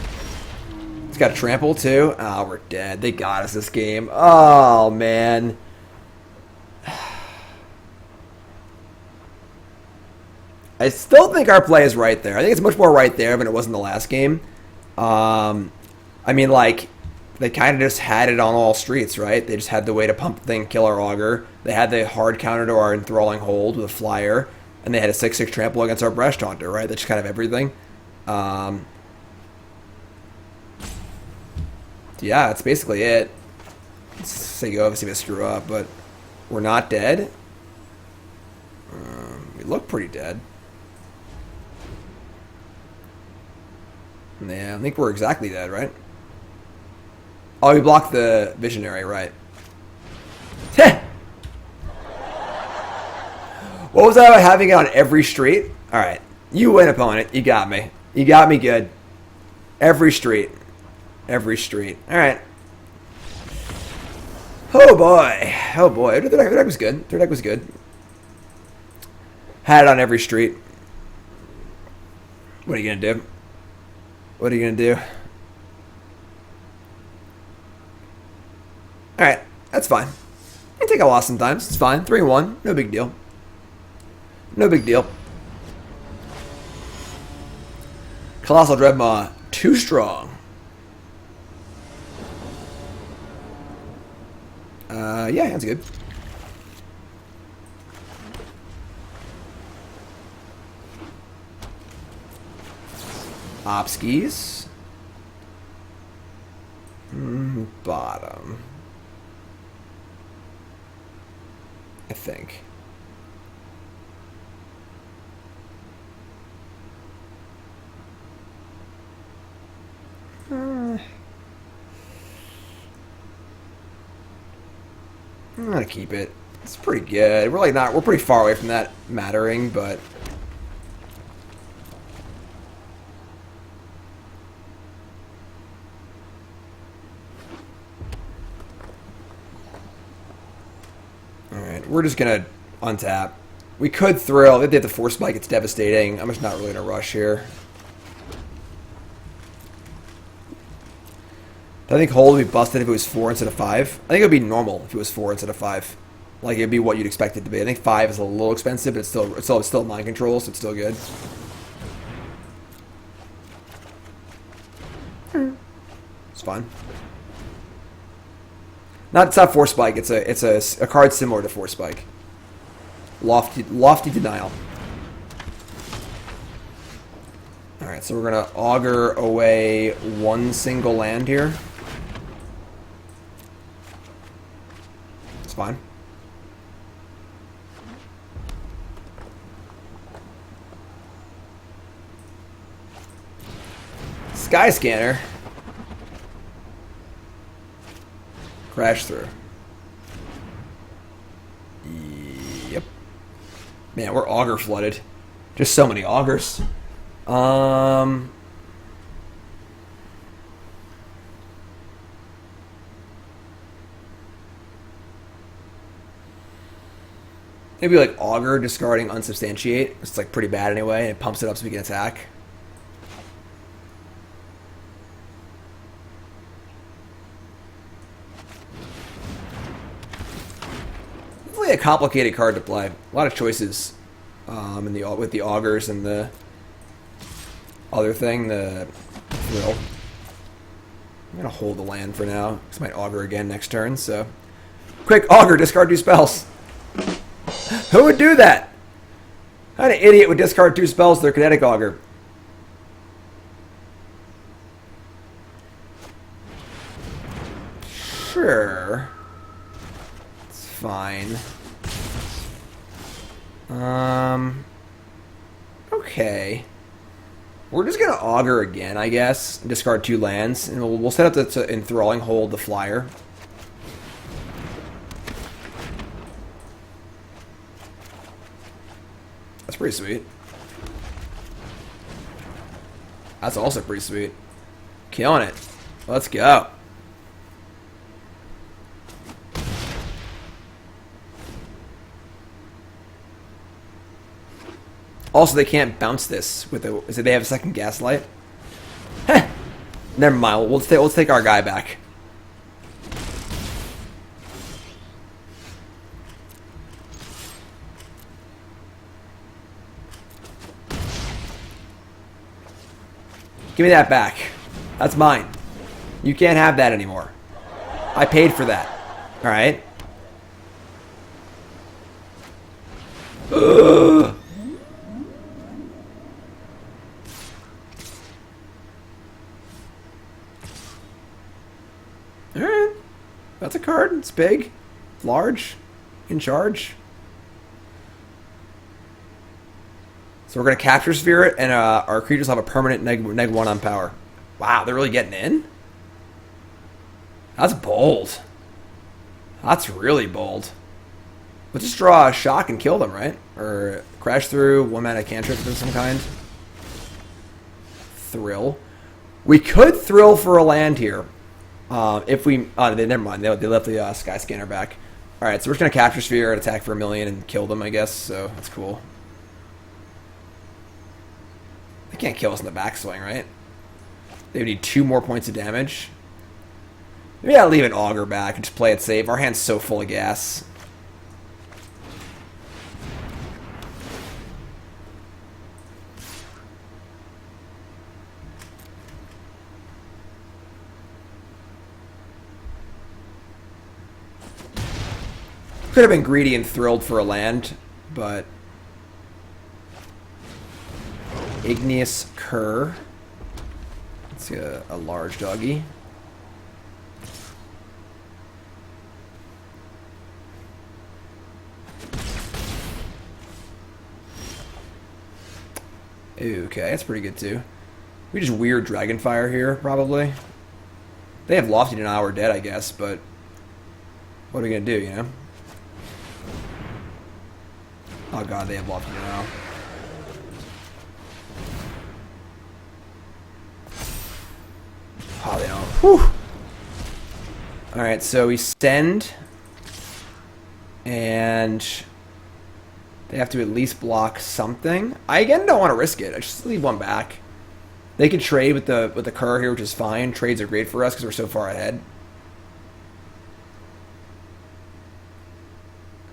It's got a trample too. Oh, we're dead. They got us this game. Oh man. I still think our play is right there. I think it's much more right there than it was in the last game. I mean, like, they kind of just had it on all streets, right? They just had the way to pump the thing, kill our Augur. They had the hard counter to our enthralling hold with a flyer, and they had a 6/6 trample against our Bresh Taunter, right? That's kind of everything. Yeah, that's basically it. Let's say you obviously missed screw up, but we're not dead. We look pretty dead. Yeah, I think we're exactly dead, right? Oh, we blocked the Visionary, right. What was that about having it on every street? Alright, you win, opponent. You got me. You got me good. Every street. Every street. Alright. Oh boy. Oh boy. Their deck was good. Their deck was good. Had it on every street. What are you going to do? What are you going to do? Alright. That's fine. I take a loss sometimes. It's fine. 3-1. No big deal. No big deal. Colossal Dreadmaw. Too strong. Yeah, that's good. Opskis. Bottom. I think. I'm gonna keep it. It's pretty good. We're pretty far away from that mattering, but alright, we're just gonna untap. We could thrill. If they have the Force Spike, it's devastating. I'm just not really in a rush here. I think hold would be busted if it was 4 instead of 5. I think it would be normal if it was 4 instead of 5. Like, it would be what you'd expect it to be. I think 5 is a little expensive, but it's still mind control, so it's still good. It's fine. It's not Force Spike. It's a card similar to Force Spike. Lofty denial. Alright, so we're going to augur away one single land here. It's fine. Sky Scanner. Crash through. Yep. Man, we're augur flooded. Just so many augurs. Maybe like augur discarding unsubstantiate. It's like pretty bad anyway, and it pumps it up so we can attack. Really a complicated card to play. A lot of choices with the augurs and the other thing, the thrill. I'm gonna hold the land for now. This might augur again next turn. So, quick augur, discard 2 spells. Who would do that? How an idiot would discard 2 spells to their kinetic augur? Sure. It's fine. Okay. We're just gonna augur again, I guess. Discard 2 lands, and we'll set up the enthralling hold the flyer. That's pretty sweet. That's also pretty sweet. Killing it. Let's go. Also, they can't bounce this with a. Is it they have a second Gaslight? Heh. Never mind. Let's take our guy back. Give me that back. That's mine. You can't have that anymore. I paid for that. All right. Ugh. Alright. That's a card. It's big. Large. In charge. So we're going to capture Spirit, and our creatures have a permanent neg 1 on power. Wow, they're really getting in? That's bold. That's really bold. Let's just draw a shock and kill them, right? Or crash through, 1 mana cantrip of some kind. Thrill. We could thrill for a land here. If we... never mind. They left the Sky Scanner back. Alright, so we're just going to capture Sphere and attack for 1 million and kill them, I guess. So, that's cool. They can't kill us in the backswing, right? They would need 2 more points of damage. Maybe I'll leave an augur back and just play it safe. Our hand's so full of gas. Could have been greedy and thrilled for a land, but... Igneous Cur. Let's see a large doggy. Okay, that's pretty good too. We just weird Dragonfire here, probably. They have Lofty Denial, we're dead, I guess, but... What are we gonna do, you know? Oh god, they have Lofty Denial. Oh, they don't. Whew. Alright, so we send. And they have to at least block something. I again don't want to risk it. I just leave 1 back. They can trade with the Cur here, which is fine. Trades are great for us because we're so far ahead.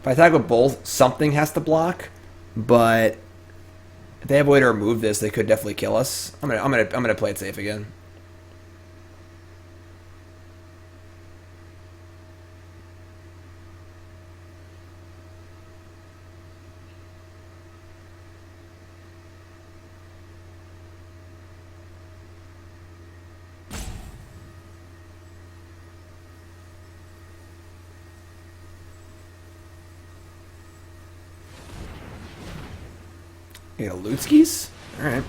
If I attack with both, something has to block. But if they have a way to remove this, they could definitely kill us. I'm gonna play it safe again. You got Lutskis? Alright.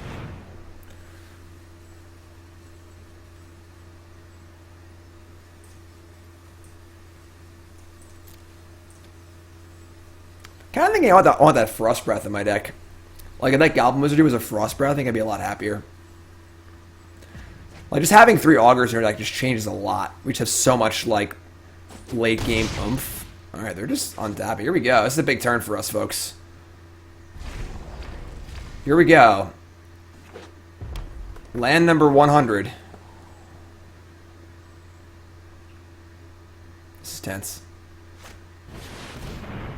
Kind of thinking I want that Frost Breath in my deck. Like, if that Goblin Wizardry was a Frost Breath, I think I'd be a lot happier. Like, just having 3 Augurs in your deck just changes a lot. We just have so much, like, late game oomph. Alright, they're just on tap. Here we go. This is a big turn for us, folks. Here we go. Land number 100. This is tense.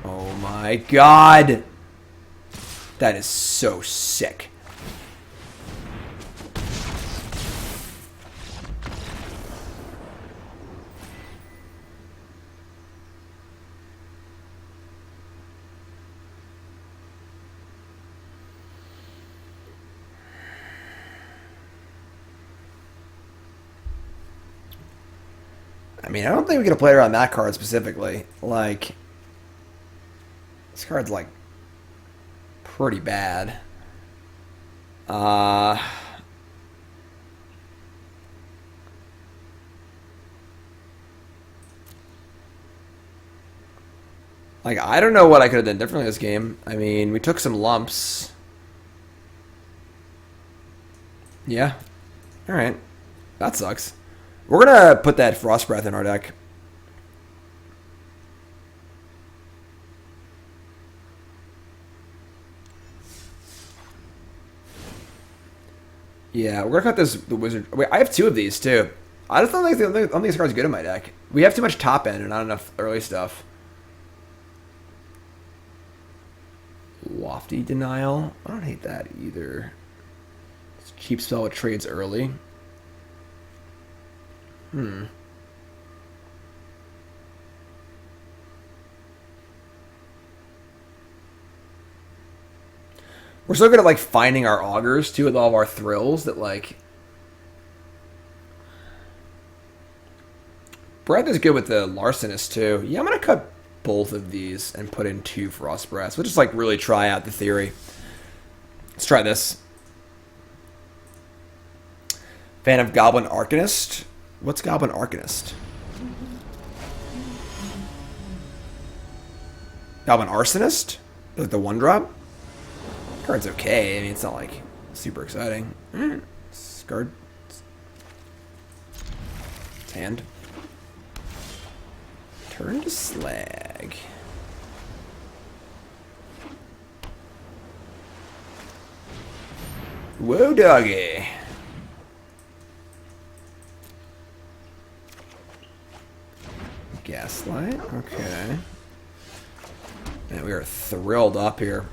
Oh my god! That is so sick. I mean, I don't think we could have played around that card specifically. Like, this card's like pretty bad. Like, I don't know what I could have done differently in this game. I mean, we took some lumps. Yeah. Alright. That sucks. We're gonna put that Frost Breath in our deck. Yeah, we're gonna cut the wizard. Wait, I have 2 of these too. I just don't think this card's good in my deck. We have too much top end and not enough early stuff. Lofty Denial. I don't hate that either. It's a cheap spell with trades early. We're so good at like finding our augurs too with all of our thrills that like Breath is good with the Larcenist too. Yeah, I'm gonna cut both of these and put in 2 Frost Breaths. We'll just like really try out the theory. Let's try this. Fan of Goblin Arcanist? What's Goblin Arcanist? Goblin Arsonist? Like the 1-drop? Card's okay. I mean, it's not like super exciting. Card. It's hand. Turn to Slag. Whoa, doggy. Gaslight. Okay. And we are thrilled up here.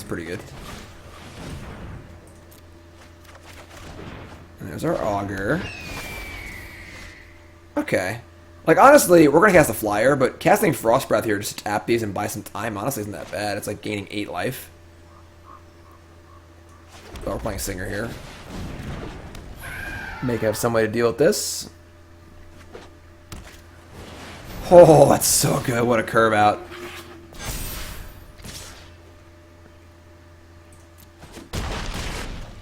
Pretty good. And there's our augur. Okay. Like, honestly, we're going to cast a flyer, but casting Frost Breath here just to tap these and buy some time honestly isn't that bad. It's like gaining 8 life. Oh, we're playing Singer here. Make have some way to deal with this. Oh, that's so good. What a curve out.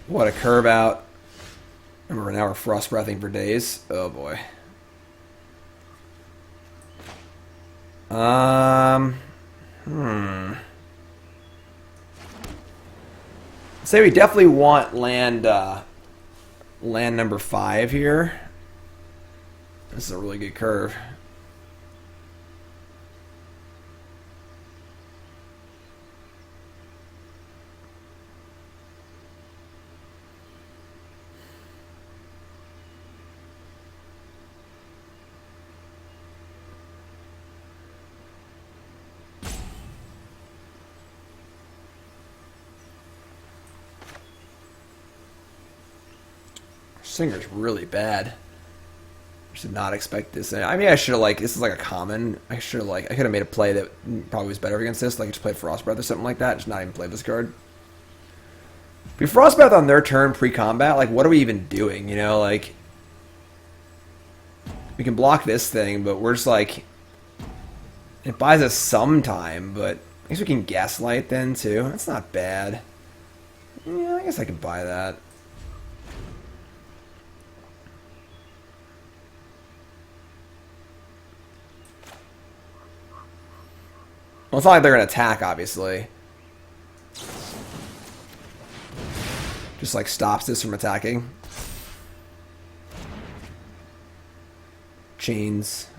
What a curve out. Remember, now we're Frost Breathing for days. Oh boy. Say we definitely want land number 5 here. This is a really good curve. Singer's really bad. I did not expect this. I mean, I should have like this is like a common. I should have like I could have made a play that probably was better against this. Like just play Frost Breath or something like that. Just not even play this card. If we Frost Breath on their turn pre-combat, like what are we even doing? You know, like We can block this thing, but we're just like... It buys us some time, but I guess we can Gaslight then, too. That's not bad. Yeah, I guess I could buy that. Well, it's not like they're going to attack, obviously. Just, like, stops this from attacking. Chains.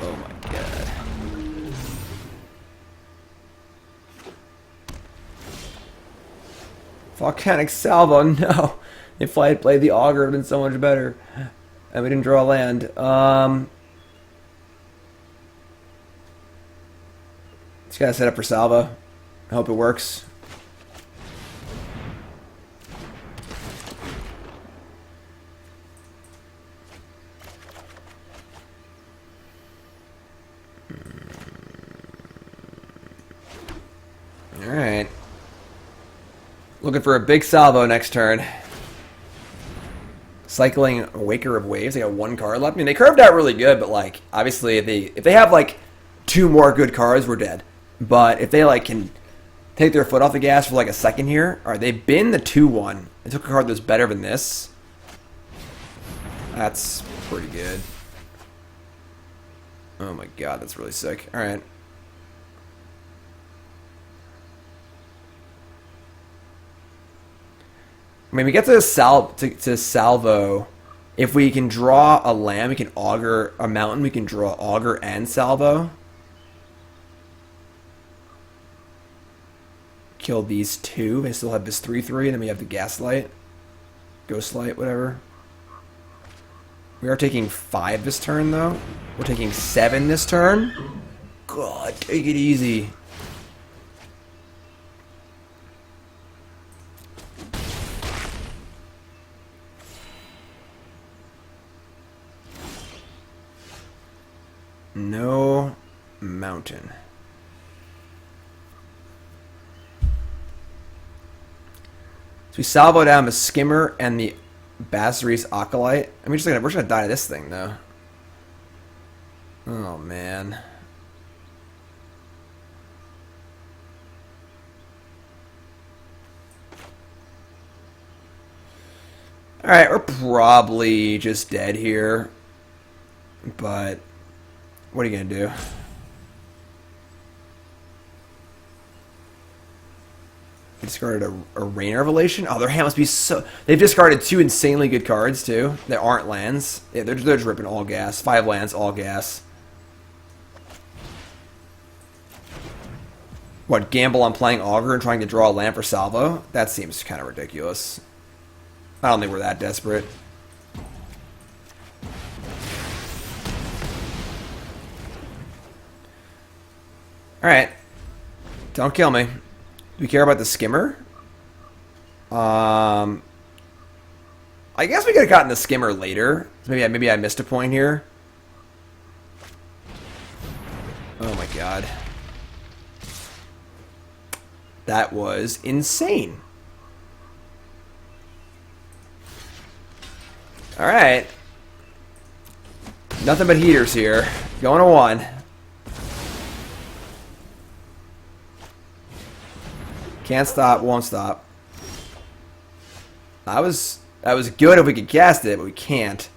Oh my god. Volcanic Salvo, no! If I had played the Augur, it would have been so much better. And we didn't draw land. Just gotta set up for Salvo. I hope it works. Alright. Looking for a big salvo next turn. Cycling Waker of Waves. They got one card left. I mean, they curved out really good, but, like, obviously, if they have, like, 2 more good cards, we're dead. But if they, like, can take their foot off the gas for, like, a second here. Alright, they bin the 2-1. They took a card that's better than this. That's pretty good. Oh my god, that's really sick. Alright. I mean, we get to Salvo. If we can draw a land, we can Augur a mountain. We can draw Augur and Salvo. Kill these 2. They still have this 3/3, and then we have the Gaslight, Ghostlight, whatever. We are taking 5 this turn, though. We're taking 7 this turn. God, take it easy. No mountain. So we salvo down the Skimmer and the Basri's Acolyte. I mean, we're just gonna die to this thing, though. Oh man. All right, we're probably just dead here, but what are you gonna do? They discarded a Rain Revelation. Oh, their hand must be so... They've discarded 2 insanely good cards, too. That aren't lands. Yeah, they're just ripping all gas. 5 lands, all gas. What, gamble on playing Augur and trying to draw a land for Salvo? That seems kind of ridiculous. I don't think we're that desperate. Alright. Don't kill me. Do we care about the Skimmer? I guess we could have gotten the Skimmer later. Maybe I missed a point here. Oh my god. That was insane. Alright. Nothing but heaters here. Going to 1. Can't stop, won't stop. That was good if we could cast it, but we can't.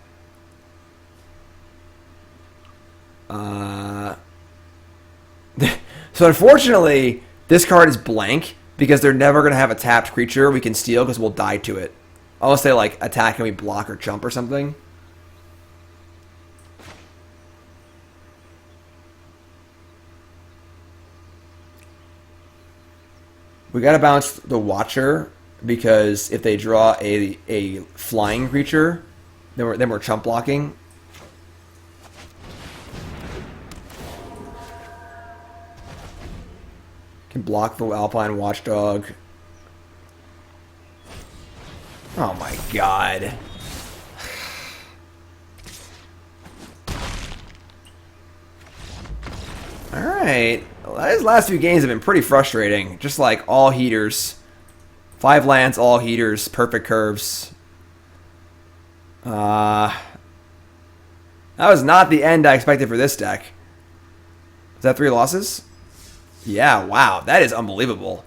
So unfortunately, this card is blank because they're never going to have a tapped creature we can steal because we'll die to it. Unless they like attack and we block or jump or something. We gotta bounce the Watcher because if they draw a flying creature, then we're chump blocking. Can block the Alpine Watchdog. Oh my god. Alright. Well, these last few games have been pretty frustrating. Just like all heaters. 5 lands, all heaters, perfect curves. That was not the end I expected for this deck. Is that 3 losses? Yeah, wow. That is unbelievable.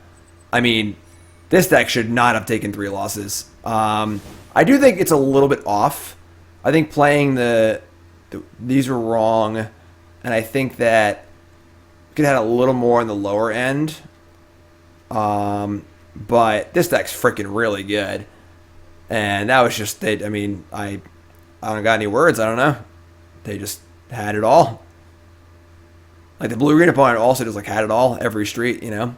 I mean, this deck should not have taken 3 losses. I do think it's a little bit off. I think playing these were wrong, and I think that we could have had a little more on the lower end. But this deck's freaking really good. And that was just, I mean, I don't got any words. I don't know. They just had it all. Like the blue-green opponent also just like had it all every street, you know.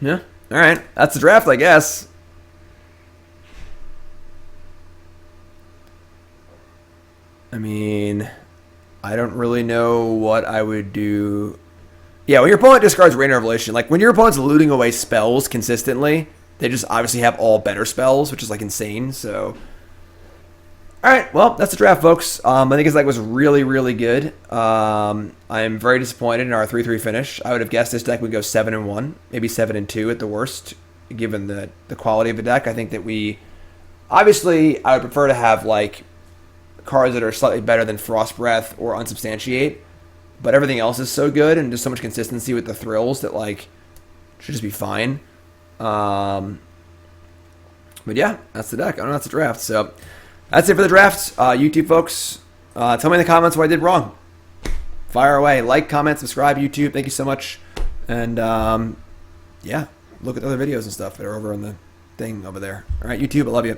Yeah. All right. That's the draft, I guess. I mean, I don't really know what I would do. Yeah, when your opponent discards Rain Revelation, like when your opponent's looting away spells consistently, they just obviously have all better spells, which is like insane. So, all right, well, that's the draft, folks. I think his deck was really, really good. I am very disappointed in our 3-3 finish. I would have guessed this deck would go 7-1, maybe 7-2 at the worst, given the quality of the deck. I think that obviously, I would prefer to have like cards that are slightly better than Frost Breath or Unsubstantiate, but everything else is so good and just so much consistency with the thrills that like should just be fine. But yeah, that's the deck. I don't know, that's the draft. So that's it for the draft. YouTube folks, tell me in the comments what I did wrong. Fire away. Like, comment, subscribe, YouTube. Thank you so much. And yeah, look at the other videos and stuff that are over on the thing over there. All right, YouTube, I love you.